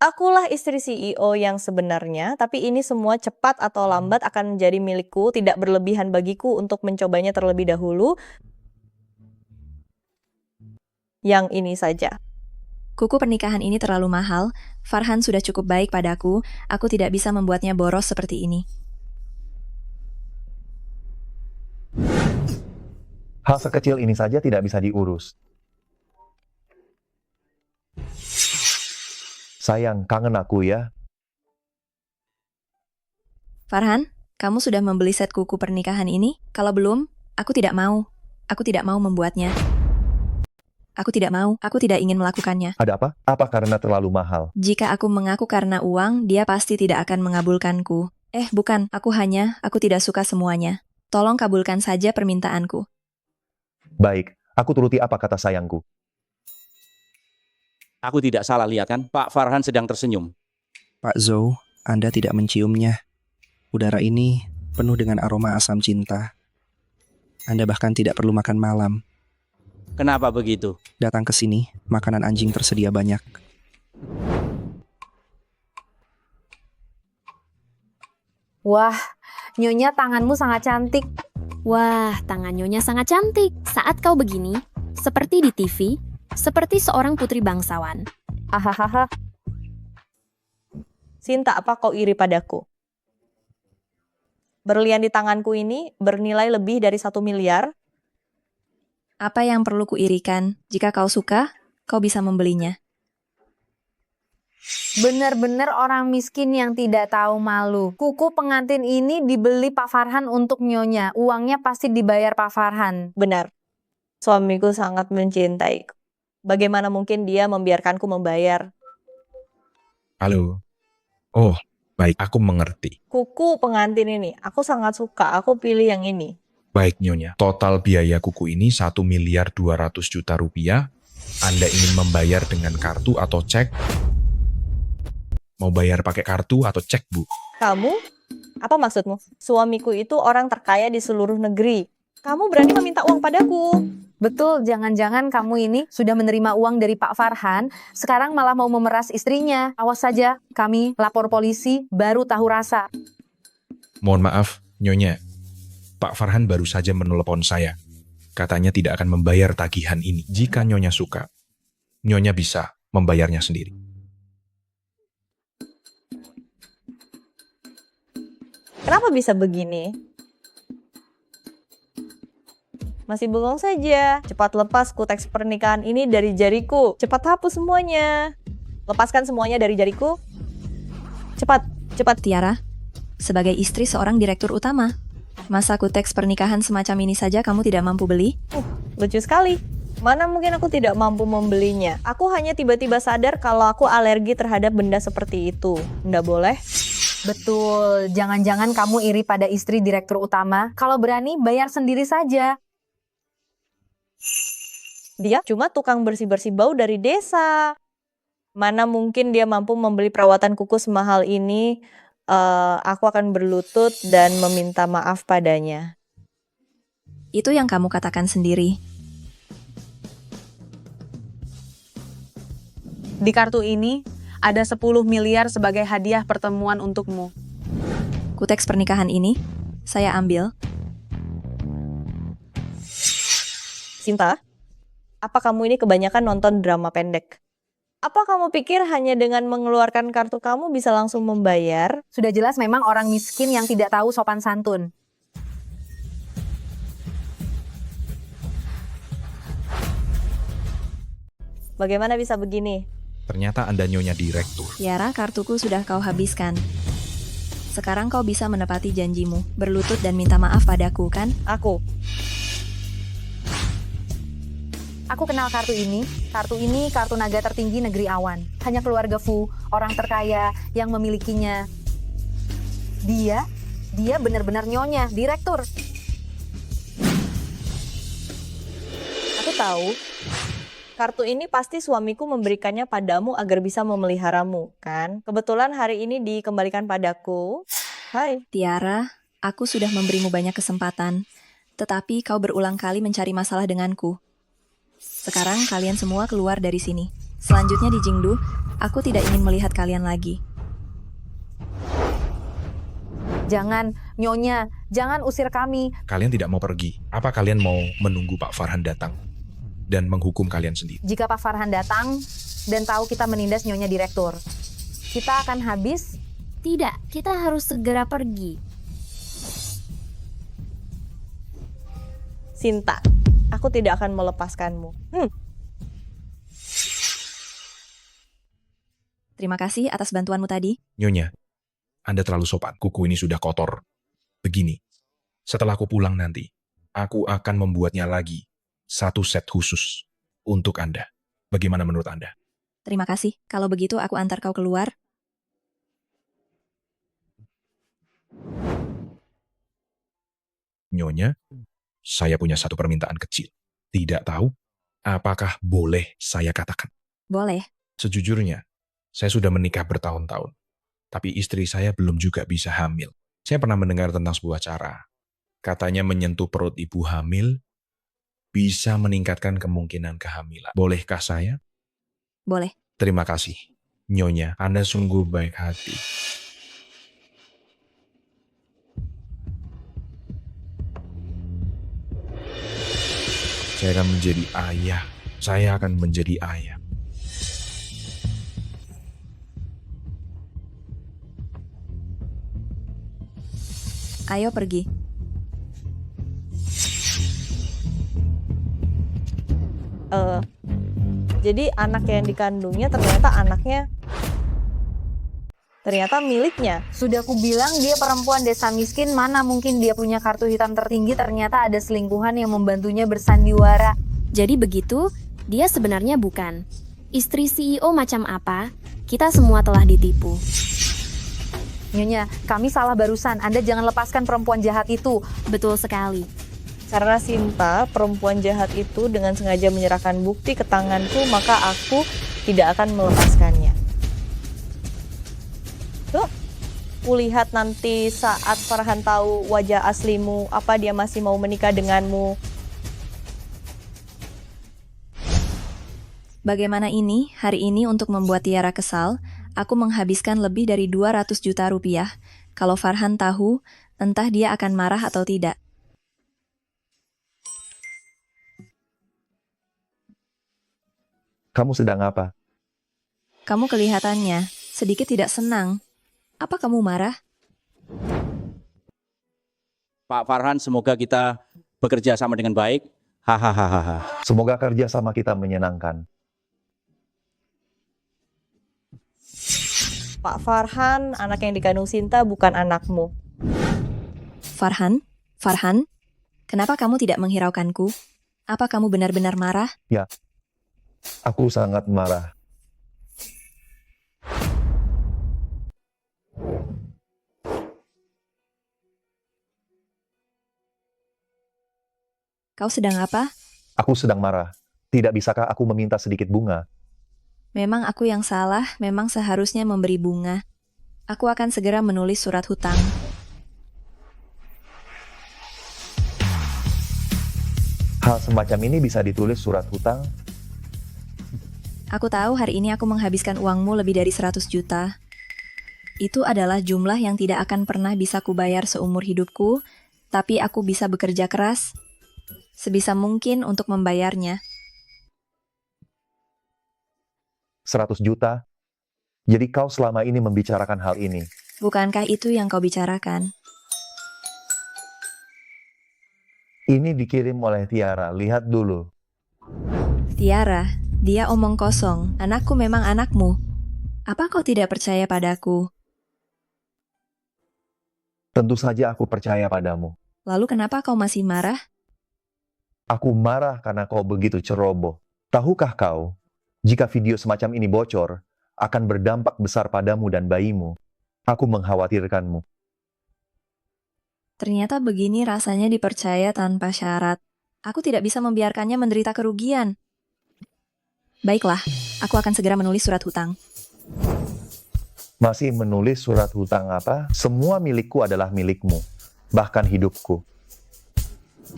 Akulah istri CEO yang sebenarnya, tapi ini semua cepat atau lambat akan menjadi milikku, tidak berlebihan bagiku untuk mencobanya terlebih dahulu. Yang ini saja. Kuku pernikahan ini terlalu mahal. Farhan sudah cukup baik padaku. Aku tidak bisa membuatnya boros seperti ini. Hal sekecil ini saja tidak bisa diurus. Sayang, kangen aku ya. Farhan, kamu sudah membeli set kuku pernikahan ini? Kalau belum, aku tidak mau. Aku tidak mau membuatnya. Aku tidak mau, aku tidak ingin melakukannya. Ada apa? Apa karena terlalu mahal? Jika aku mengaku karena uang, dia pasti tidak akan mengabulkanku. Bukan, aku tidak suka semuanya. Tolong kabulkan saja permintaanku. Baik, aku turuti apa kata sayangku. Aku tidak salah lihat kan? Pak Farhan sedang tersenyum. Pak Zhou, Anda tidak menciumnya. Udara ini penuh dengan aroma asam cinta. Anda bahkan tidak perlu makan malam. Kenapa begitu? Datang ke sini, makanan anjing tersedia banyak. Wah, Nyonya tanganmu sangat cantik. Wah, tangan Nyonya sangat cantik. Saat kau begini, seperti di TV, seperti seorang putri bangsawan. Ahahaha. Sinta, apa kau iri padaku? Berlian di tanganku ini bernilai lebih dari 1 miliar. Apa yang perlu kuirikan? Jika kau suka, kau bisa membelinya. Benar-benar orang miskin yang tidak tahu malu. Kuku pengantin ini dibeli Pak Farhan untuk Nyonya. Uangnya pasti dibayar Pak Farhan. Benar. Suamiku sangat mencintaiku. Bagaimana mungkin dia membiarkanku membayar? Halo. Oh, baik, aku mengerti. Kuku pengantin ini, aku sangat suka. Aku pilih yang ini. Baik Nyonya, total biaya kuku ini 1.200.000.000 rupiah. Anda ingin membayar dengan kartu atau cek? Mau bayar pakai kartu atau cek, Bu? Kamu? Apa maksudmu? Suamiku itu orang terkaya di seluruh negeri. Kamu berani meminta uang padaku? Betul, jangan-jangan kamu ini sudah menerima uang dari Pak Farhan, sekarang malah mau memeras istrinya. Awas saja, kami lapor polisi, baru tahu rasa. Mohon maaf, Nyonya. Pak Farhan baru saja menelepon saya. Katanya tidak akan membayar tagihan ini. Jika Nyonya suka, Nyonya bisa membayarnya sendiri. Kenapa bisa begini? Masih bengong saja. Cepat lepas kuteks pernikahan ini dari jariku. Cepat hapus semuanya. Lepaskan semuanya dari jariku. Cepat, cepat. Tiara, sebagai istri seorang direktur utama, masa kuteks pernikahan semacam ini saja kamu tidak mampu beli? Lucu sekali. Mana mungkin aku tidak mampu membelinya. Aku hanya tiba-tiba sadar kalau aku alergi terhadap benda seperti itu. Nggak boleh. Betul, jangan-jangan kamu iri pada istri direktur utama. Kalau berani, bayar sendiri saja. Dia cuma tukang bersih-bersih bau dari desa. Mana mungkin dia mampu membeli perawatan kuku semahal ini. Aku akan berlutut dan meminta maaf padanya. Itu yang kamu katakan sendiri. Di kartu ini, ada 10 miliar sebagai hadiah pertemuan untukmu. Kuteks pernikahan ini, saya ambil. Sinta, apa kamu ini kebanyakan nonton drama pendek? Apa kamu pikir hanya dengan mengeluarkan kartu kamu bisa langsung membayar? Sudah jelas memang orang miskin yang tidak tahu sopan santun. Bagaimana bisa begini? Ternyata Anda Nyonya Direktur. Tiara, kartuku sudah kau habiskan. Sekarang kau bisa menepati janjimu, berlutut dan minta maaf padaku, kan? Aku kenal kartu ini. Kartu ini kartu naga tertinggi negeri awan. Hanya keluarga Fu, orang terkaya yang memilikinya. Dia benar-benar nyonya, direktur. Aku tahu. Kartu ini pasti suamiku memberikannya padamu agar bisa memeliharamu, kan? Kebetulan hari ini dikembalikan padaku. Hai. Tiara, aku sudah memberimu banyak kesempatan, tetapi kau berulang kali mencari masalah denganku. Sekarang kalian semua keluar dari sini. Selanjutnya di Jingdu, aku tidak ingin melihat kalian lagi. Jangan, nyonya, jangan usir kami. Kalian tidak mau pergi. Apa kalian mau menunggu Pak Farhan datang dan menghukum kalian sendiri? Jika Pak Farhan datang dan tahu kita menindas nyonya direktur, kita akan habis. Tidak, kita harus segera pergi. Sinta, aku tidak akan melepaskanmu. Terima kasih atas bantuanmu tadi. Nyonya, Anda terlalu sopan. Kuku ini sudah kotor. Begini, setelah aku pulang nanti, aku akan membuatnya lagi. Satu set khusus untuk Anda. Bagaimana menurut Anda? Terima kasih. Kalau begitu aku antar kau keluar. Nyonya, saya punya satu permintaan kecil. Tidak tahu apakah boleh saya katakan? Boleh. Sejujurnya, saya sudah menikah bertahun-tahun. Tapi istri saya belum juga bisa hamil. Saya pernah mendengar tentang sebuah cara. Katanya menyentuh perut ibu hamil bisa meningkatkan kemungkinan kehamilan. Bolehkah saya? Boleh. Terima kasih. Nyonya, Anda sungguh baik hati. Saya akan menjadi ayah. Saya akan menjadi ayah. Ayo pergi. Jadi anak yang dikandungnya ternyata miliknya. Sudah aku bilang dia perempuan desa miskin, mana mungkin dia punya kartu hitam tertinggi, ternyata ada selingkuhan yang membantunya bersandiwara. Jadi begitu, dia sebenarnya bukan. Istri CEO macam apa? Kita semua telah ditipu. Nyonya, kami salah barusan. Anda jangan lepaskan perempuan jahat itu. Betul sekali. Karena Sinta, perempuan jahat itu dengan sengaja menyerahkan bukti ke tanganku, maka aku tidak akan melepaskannya. Tuh, kulihat nanti saat Farhan tahu wajah aslimu, apa dia masih mau menikah denganmu. Bagaimana ini, hari ini untuk membuat Tiara kesal, aku menghabiskan lebih dari 200 juta rupiah. Kalau Farhan tahu, entah dia akan marah atau tidak. Kamu sedang apa? Kamu kelihatannya sedikit tidak senang. Apa kamu marah? Pak Farhan, semoga kita bekerja sama dengan baik. Hahaha. Semoga kerja sama kita menyenangkan. Pak Farhan, anak yang dikandung Sinta bukan anakmu. Farhan? Farhan? Kenapa kamu tidak menghiraukanku? Apa kamu benar-benar marah? Ya, aku sangat marah. Kau sedang apa? Aku sedang marah. Tidak bisakah aku meminta sedikit bunga? Memang aku yang salah, memang seharusnya memberi bunga. Aku akan segera menulis surat hutang. Hal semacam ini bisa ditulis surat hutang? Aku tahu hari ini aku menghabiskan uangmu lebih dari 100 juta. Itu adalah jumlah yang tidak akan pernah bisa kubayar seumur hidupku, tapi aku bisa bekerja keras sebisa mungkin untuk membayarnya. 100 juta? Jadi kau selama ini membicarakan hal ini? Bukankah itu yang kau bicarakan? Ini dikirim oleh Tiara, lihat dulu. Tiara, Dia omong kosong. Anakku memang anakmu. Apa kau tidak percaya padaku? Tentu saja aku percaya padamu. Lalu kenapa kau masih marah? Aku marah karena kau begitu ceroboh. Tahukah kau, jika video semacam ini bocor, akan berdampak besar padamu dan bayimu. Aku mengkhawatirkanmu. Ternyata begini rasanya dipercaya tanpa syarat. Aku tidak bisa membiarkannya menderita kerugian. Baiklah, aku akan segera menulis surat hutang. Masih menulis surat hutang apa? Semua milikku adalah milikmu, bahkan hidupku.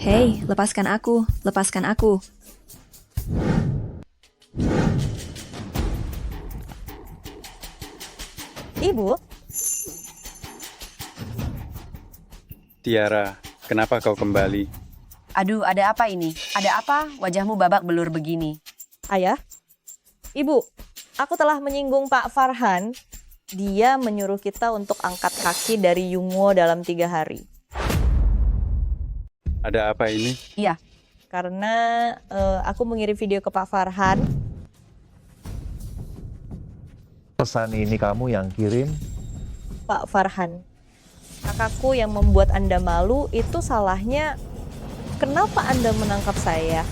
Hei, lepaskan aku, lepaskan aku. Ibu, Tiara, kenapa kau kembali? Aduh, ada apa ini? Ada apa? Wajahmu babak belur begini. Ayah, Ibu, aku telah menyinggung Pak Farhan. Dia menyuruh kita untuk angkat kaki dari Yungwo dalam 3 hari. Ada apa ini? Iya. Karena aku mengirim video ke Pak Farhan. Pesan ini kamu yang kirim? Pak Farhan, kakakku yang membuat Anda malu, itu salahnya kenapa Anda menangkap saya?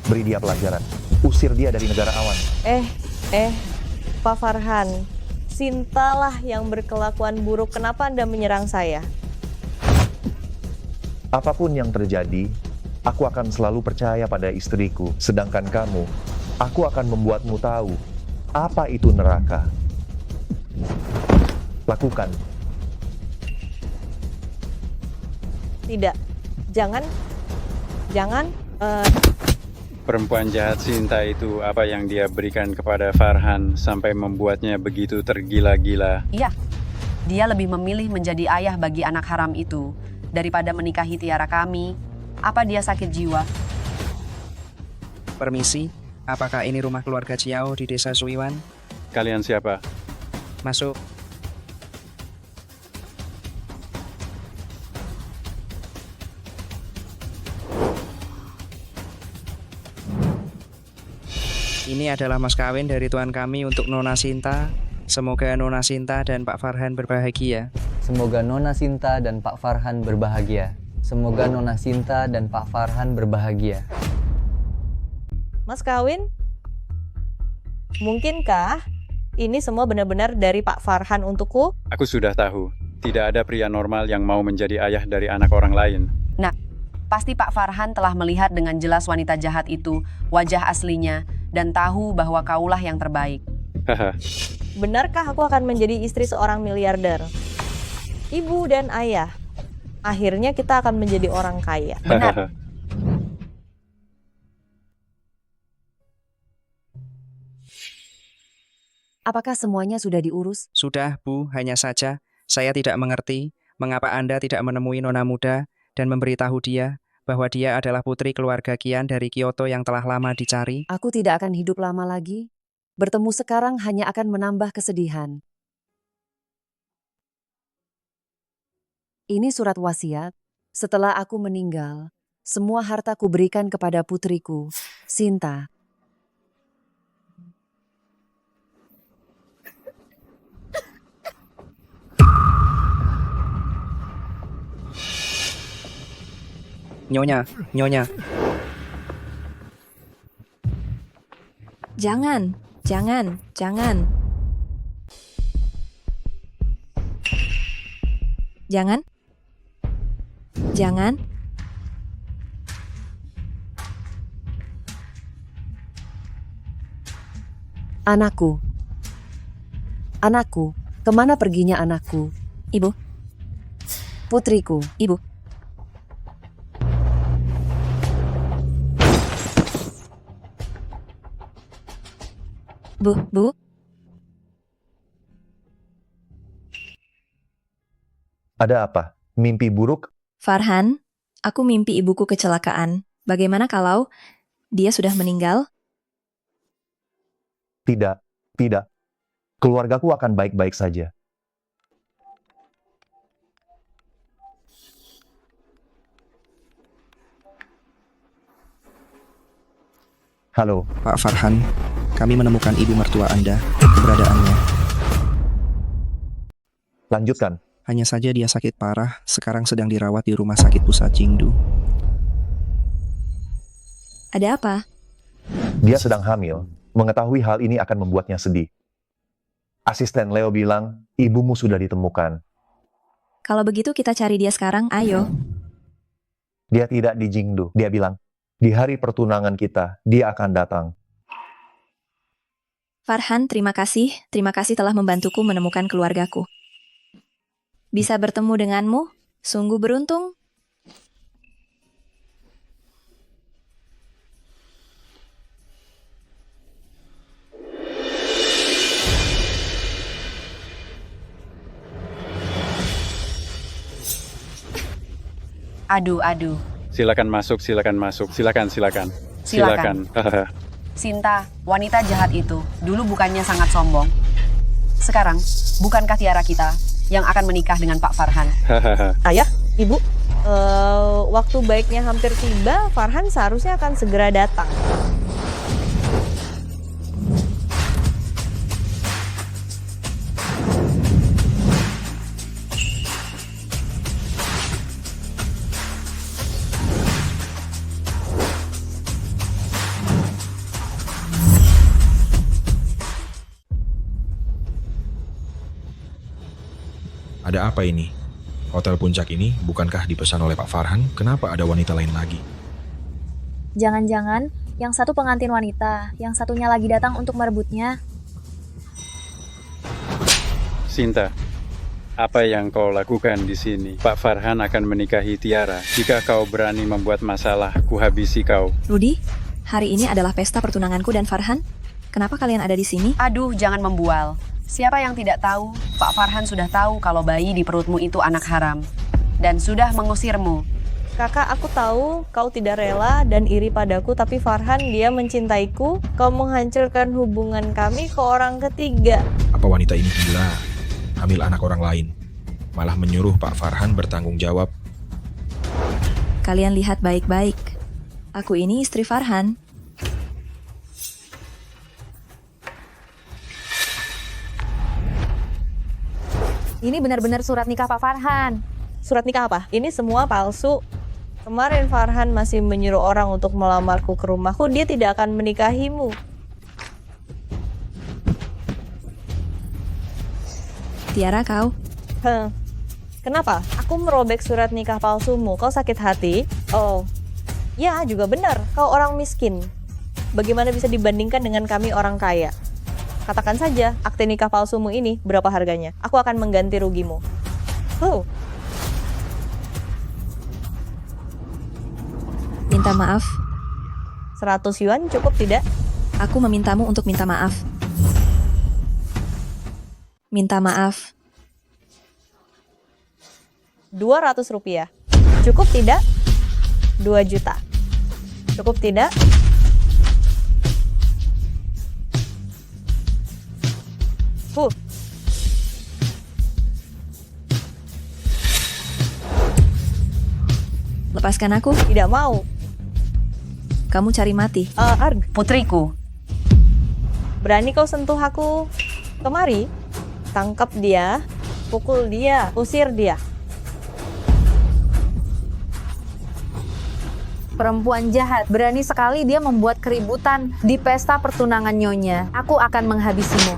Beri dia pelajaran. Usir dia dari negara awan. Pak Farhan, Sinta lah yang berkelakuan buruk. Kenapa Anda menyerang saya? Apapun yang terjadi, aku akan selalu percaya pada istriku. Sedangkan kamu, aku akan membuatmu tahu apa itu neraka. Lakukan. Tidak, jangan. Perempuan jahat Sinta itu apa yang dia berikan kepada Farhan sampai membuatnya begitu tergila-gila? Iya, dia lebih memilih menjadi ayah bagi anak haram itu daripada menikahi Tiara kami. Apa dia sakit jiwa? Permisi, apakah ini rumah keluarga Chiao di desa Suiwan? Kalian siapa? Masuk. Ini adalah mas kawin dari tuan kami untuk Nona Sinta. Semoga Nona Sinta dan Pak Farhan berbahagia. Semoga Nona Sinta dan Pak Farhan berbahagia. Semoga Nona Sinta dan Pak Farhan berbahagia. Mas kawin, mungkinkah ini semua benar-benar dari Pak Farhan untukku? Aku sudah tahu, tidak ada pria normal yang mau menjadi ayah dari anak orang lain. Nah, pasti Pak Farhan telah melihat dengan jelas wanita jahat itu, wajah aslinya, dan tahu bahwa kaulah yang terbaik. Benarkah aku akan menjadi istri seorang miliarder? Ibu dan ayah, akhirnya kita akan menjadi orang kaya. Benar. Apakah semuanya sudah diurus? Sudah, Bu, hanya saja saya tidak mengerti mengapa Anda tidak menemui Nona muda dan memberitahu dia bahwa dia adalah putri keluarga Kian dari Kyoto yang telah lama dicari. Aku tidak akan hidup lama lagi. Bertemu sekarang hanya akan menambah kesedihan. Ini surat wasiat. Setelah aku meninggal, semua harta kuberikan kepada putriku, Sinta. Nyonya. Jangan. Anakku, kemana perginya anakku? Ibu. Putriku. Ibu. Bu. Ada apa? Mimpi buruk? Farhan, aku mimpi ibuku kecelakaan. Bagaimana kalau dia sudah meninggal? Tidak. Keluargaku akan baik-baik saja. Halo. Pak Farhan, kami menemukan ibu mertua Anda. Keberadaannya. Lanjutkan. Hanya saja dia sakit parah, sekarang sedang dirawat di rumah sakit pusat Jingdu. Ada apa? Dia sedang hamil. Mengetahui hal ini akan membuatnya sedih. Asisten Leo bilang, ibumu sudah ditemukan. Kalau begitu kita cari dia sekarang, ayo. Dia tidak di Jingdu. Dia bilang, di hari pertunangan kita, dia akan datang. Farhan, terima kasih. Terima kasih telah membantuku menemukan keluargaku. Bisa bertemu denganmu, sungguh beruntung. Aduh. Silakan masuk, silakan masuk. Silakan. Silakan. Sinta, wanita jahat itu, dulu bukannya sangat sombong. Sekarang, bukankah Tiara kita yang akan menikah dengan Pak Farhan? Ayah, Ibu, waktu baiknya hampir tiba, Farhan seharusnya akan segera datang. Ada apa ini? Hotel Puncak ini bukankah dipesan oleh Pak Farhan? Kenapa ada wanita lain lagi? Jangan-jangan yang satu pengantin wanita, yang satunya lagi datang untuk merebutnya. Sinta, apa yang kau lakukan di sini? Pak Farhan akan menikahi Tiara. Jika kau berani membuat masalah, kuhabisi kau. Rudi, hari ini adalah pesta pertunanganku dan Farhan. Kenapa kalian ada di sini? Aduh, jangan membual. Siapa yang tidak tahu, Pak Farhan sudah tahu kalau bayi di perutmu itu anak haram. Dan sudah mengusirmu. Kakak, aku tahu kau tidak rela dan iri padaku, tapi Farhan, dia mencintaiku. Kau menghancurkan hubungan kami ke orang ketiga. Apa wanita ini gila? Hamil anak orang lain. Malah menyuruh Pak Farhan bertanggung jawab. Kalian lihat baik-baik. Aku ini istri Farhan. Ini benar-benar surat nikah Pak Farhan. Surat nikah apa? Ini semua palsu. Kemarin Farhan masih menyuruh orang untuk melamarku ke rumahku. Dia tidak akan menikahimu. Tiara, kau? Kenapa? Aku merobek surat nikah palsumu. Kau sakit hati? Oh, ya juga benar. Kau orang miskin. Bagaimana bisa dibandingkan dengan kami orang kaya? Katakan saja, akte nikah palsumu ini berapa harganya? Aku akan mengganti rugimu. Minta maaf. 100 yuan cukup tidak? Aku memintamu untuk minta maaf. Minta maaf. 200 rupiah. Cukup tidak? 2 juta. Cukup tidak? Lepaskan aku. Tidak mau. Kamu cari mati. Arg. Putriku. Berani kau sentuh aku? Kemari. Tangkap dia. Pukul dia. Usir dia. Perempuan jahat, berani sekali dia membuat keributan di pesta pertunangan nyonya. Aku akan menghabisimu.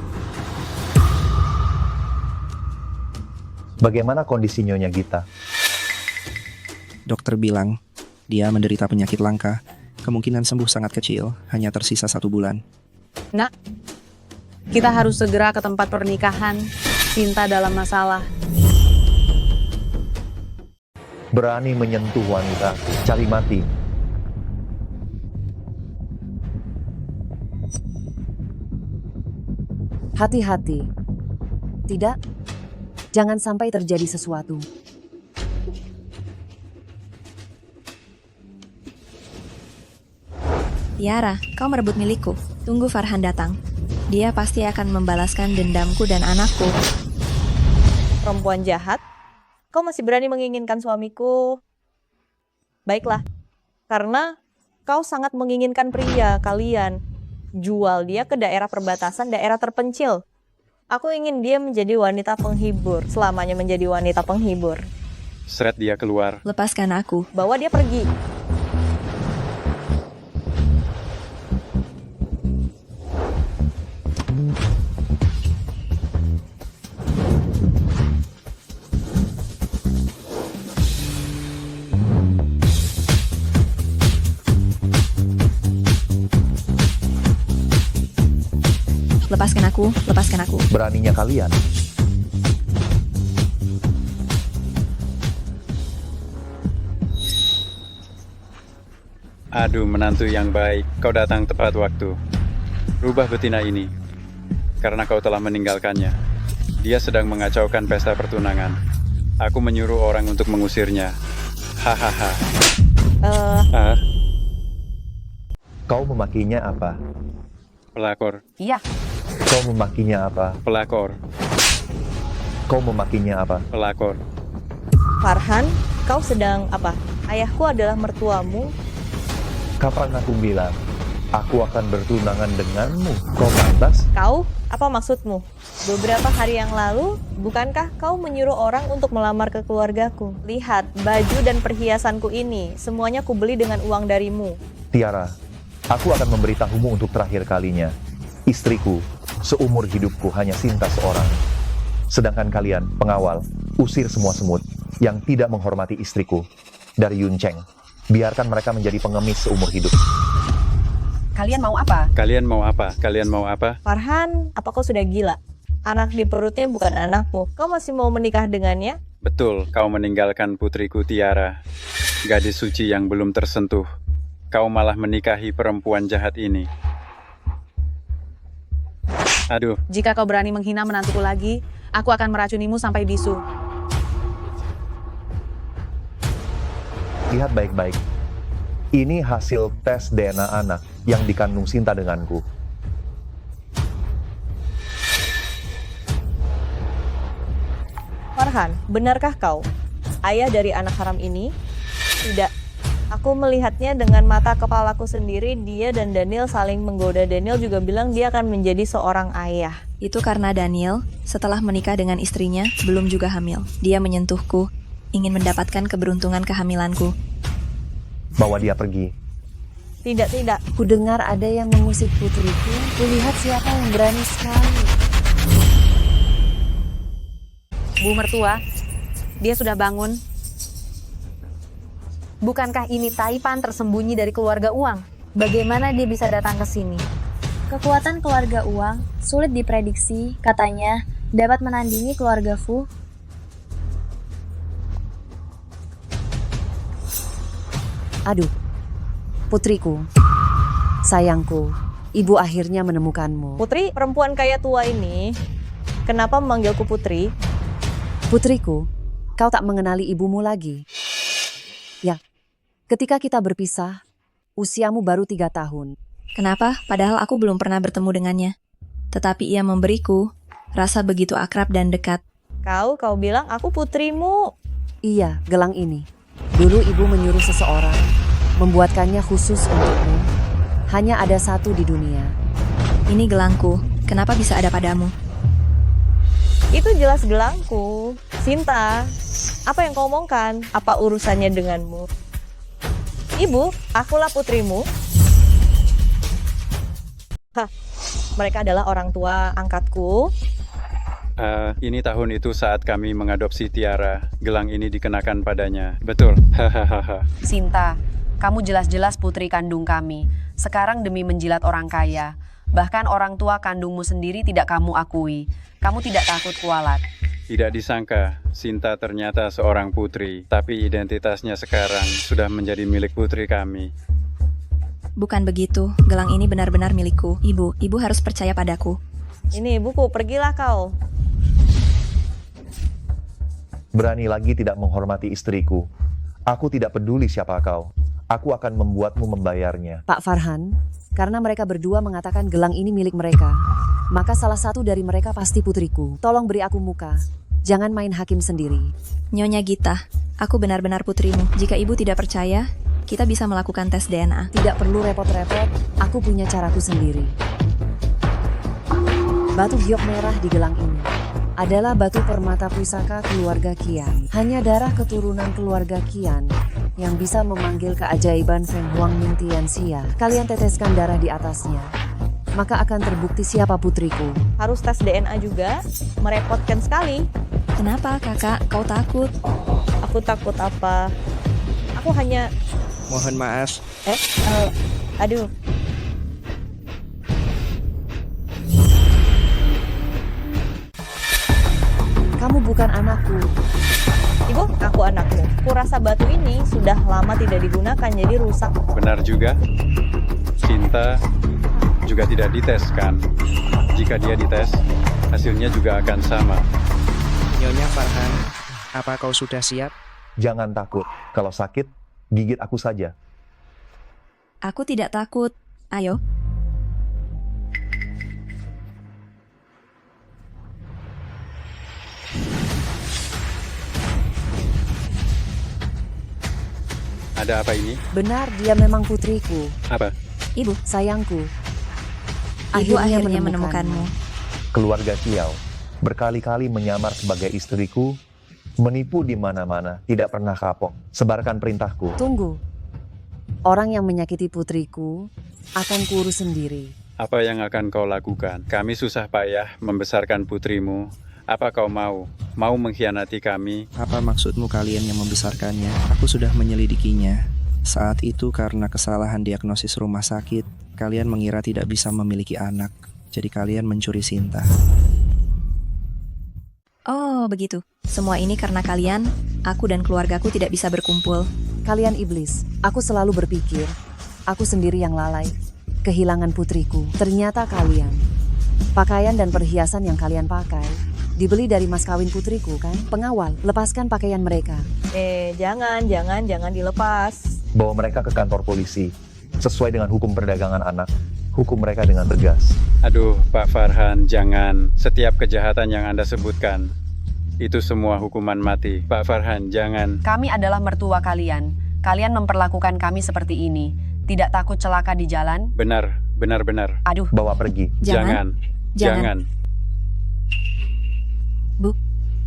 Bagaimana kondisi Nyonya Gita? Dokter bilang, dia menderita penyakit langka. Kemungkinan sembuh sangat kecil, hanya tersisa 1 bulan. Nak, kita harus segera ke tempat pernikahan. Sinta dalam masalah. Berani menyentuh wanita, cari mati. Hati-hati. Tidak, jangan sampai terjadi sesuatu. Tiara, kau merebut milikku. Tunggu Farhan datang. Dia pasti akan membalaskan dendamku dan anakku. Perempuan jahat, kau masih berani menginginkan suamiku? Baiklah, karena Kau sangat menginginkan pria kalian. Jual dia ke daerah perbatasan, daerah terpencil. Aku ingin dia menjadi wanita penghibur, selamanya menjadi wanita penghibur. Seret dia keluar. Lepaskan aku. Bawa dia pergi. Lepaskan aku, lepaskan aku. Beraninya kalian. Aduh, menantu yang baik, kau datang tepat waktu. Rubah betina ini, karena kau telah meninggalkannya. Dia sedang mengacaukan pesta pertunangan. Aku menyuruh orang untuk mengusirnya. Hahaha. Kau memakinya apa? Pelakor. Iya. Kau memakinya apa? Pelakor. Kau memakinya apa? Pelakor. Farhan, kau sedang apa? Ayahku adalah mertuamu. Kapan aku bilang, aku akan bertunangan denganmu? Kau pantas? Kau? Apa maksudmu? Beberapa hari yang lalu, bukankah kau menyuruh orang untuk melamar ke keluargaku? Lihat, baju dan perhiasanku ini, semuanya kubeli dengan uang darimu. Tiara, aku akan memberitahumu untuk terakhir kalinya. Istriku, seumur hidupku hanya Sinta seorang. Sedangkan kalian, pengawal, usir semua semut yang tidak menghormati istriku dari Yuncheng. Biarkan mereka menjadi pengemis seumur hidup. Kalian mau apa? Kalian mau apa? Kalian mau apa? Farhan, apa kau sudah gila? Anak di perutnya bukan anakmu. Kau masih mau menikah dengannya? Betul, kau meninggalkan putriku Tiara, gadis suci yang belum tersentuh. Kau malah menikahi perempuan jahat ini. Aduh. Jika kau berani menghina menantuku lagi, aku akan meracunimu sampai bisu. Lihat baik-baik. Ini hasil tes DNA anak yang dikandung Sinta denganku. Farhan, benarkah kau ayah dari anak haram ini? Tidak. Aku melihatnya dengan mata kepalaku sendiri. Dia dan Daniel saling menggoda. Daniel juga bilang dia akan menjadi seorang ayah. Itu karena Daniel, setelah menikah dengan istrinya, belum juga hamil. Dia menyentuhku, ingin mendapatkan keberuntungan kehamilanku. Bawa dia pergi. Tidak, tidak. Ku dengar ada yang mengusik putriku. Kulihat siapa yang berani sekali. Bu mertua, dia sudah bangun. Bukankah ini Taipan tersembunyi dari keluarga Uang? Bagaimana dia bisa datang ke sini? Kekuatan keluarga Uang sulit diprediksi, katanya dapat menandingi keluarga Fu. Aduh, putriku, sayangku, ibu akhirnya menemukanmu. Putri, perempuan kaya tua ini, kenapa memanggilku Putri? Putriku, kau tak mengenali ibumu lagi. Ya, ketika kita berpisah, usiamu baru 3 tahun. Kenapa? Padahal aku belum pernah bertemu dengannya. Tetapi ia memberiku rasa begitu akrab dan dekat. Kau bilang aku putrimu. Iya, gelang ini. Dulu ibu menyuruh seseorang, membuatkannya khusus untukmu. Hanya ada satu di dunia. Ini gelangku, kenapa bisa ada padamu? Itu jelas gelangku. Sinta, apa yang kau omongkan? Apa urusannya denganmu? Ibu, akulah putrimu. Hah, mereka adalah orang tua angkatku. Ini tahun itu saat kami mengadopsi Tiara. Gelang ini dikenakan padanya. Betul. Hahaha. Sinta, kamu jelas-jelas putri kandung kami. Sekarang demi menjilat orang kaya. Bahkan orang tua kandungmu sendiri tidak kamu akui. Kamu tidak takut kualat. Tidak disangka, Sinta ternyata seorang putri. Tapi identitasnya sekarang sudah menjadi milik putri kami. Bukan begitu, gelang ini benar-benar milikku. Ibu harus percaya padaku. Ini ibuku, pergilah kau. Berani lagi tidak menghormati istriku. Aku tidak peduli siapa kau. Aku akan membuatmu membayarnya. Pak Farhan, karena mereka berdua mengatakan gelang ini milik mereka, maka salah satu dari mereka pasti putriku. Tolong beri aku muka. Jangan main hakim sendiri. Nyonya Gita, aku benar-benar putrimu. Jika ibu tidak percaya, kita bisa melakukan tes DNA. Tidak perlu repot-repot, aku punya caraku sendiri. Batu giok merah di gelang ini adalah batu permata pusaka keluarga Qian. Hanya darah keturunan keluarga Qian yang bisa memanggil keajaiban Feng Huang Ming Tianxia. Kalian teteskan darah di atasnya, maka akan terbukti siapa putriku. Harus tes DNA juga? Merepotkan sekali. Kenapa kakak? Kau takut? Aku takut apa? Aku hanya... Mohon maaf. Aduh. Kamu bukan anakku. Ibu, aku anakmu. Kurasa batu ini sudah lama tidak digunakan, jadi rusak. Benar juga. Cinta juga tidak dites kan? Jika dia dites, hasilnya juga akan sama. Nyonya Farhan, apa kau sudah siap? Jangan takut. Kalau sakit, gigit aku saja. Aku tidak takut. Ayo. Ada apa ini? Benar, dia memang putriku. Apa? Ibu, sayangku. Ibu akhirnya menemukanmu. Keluarga Qiao berkali-kali menyamar sebagai istriku, menipu di mana-mana, tidak pernah kapok. Sebarkan perintahku. Tunggu. Orang yang menyakiti putriku akan kurus sendiri. Apa yang akan kau lakukan? Kami susah payah membesarkan putrimu. Apa kau mau? Mau mengkhianati kami? Apa maksudmu kalian yang membesarkannya? Aku sudah menyelidikinya. Saat itu karena kesalahan diagnosis rumah sakit, kalian mengira tidak bisa memiliki anak. Jadi kalian mencuri Sinta. Oh, begitu. Semua ini karena kalian, aku dan keluargaku tidak bisa berkumpul. Kalian iblis. Aku selalu berpikir, aku sendiri yang lalai. Kehilangan putriku. Ternyata kalian. Pakaian dan perhiasan yang kalian pakai dibeli dari mas kawin putriku kan? Pengawal, lepaskan pakaian mereka. Jangan dilepas. Bawa mereka ke kantor polisi. Sesuai dengan hukum perdagangan anak. Hukum mereka dengan tegas. Aduh, Pak Farhan, jangan. Setiap kejahatan yang Anda sebutkan, itu semua hukuman mati. Pak Farhan, jangan. Kami adalah mertua kalian. Kalian memperlakukan kami seperti ini. Tidak takut celaka di jalan? Benar. Aduh. Bawa pergi. Jangan.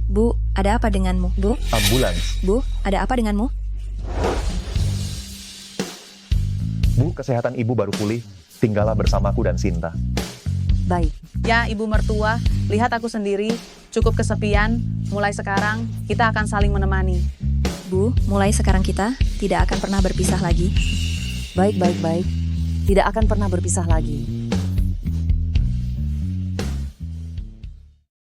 Bu, ada apa denganmu? Bu? Ambulans. Bu, ada apa denganmu? Bu, kesehatan ibu baru pulih. Tinggallah bersamaku dan Sinta. Baik. Ya, ibu mertua, lihat aku sendiri, cukup kesepian. Mulai sekarang, kita akan saling menemani. Bu, mulai sekarang kita tidak akan pernah berpisah lagi. Baik. Tidak akan pernah berpisah lagi.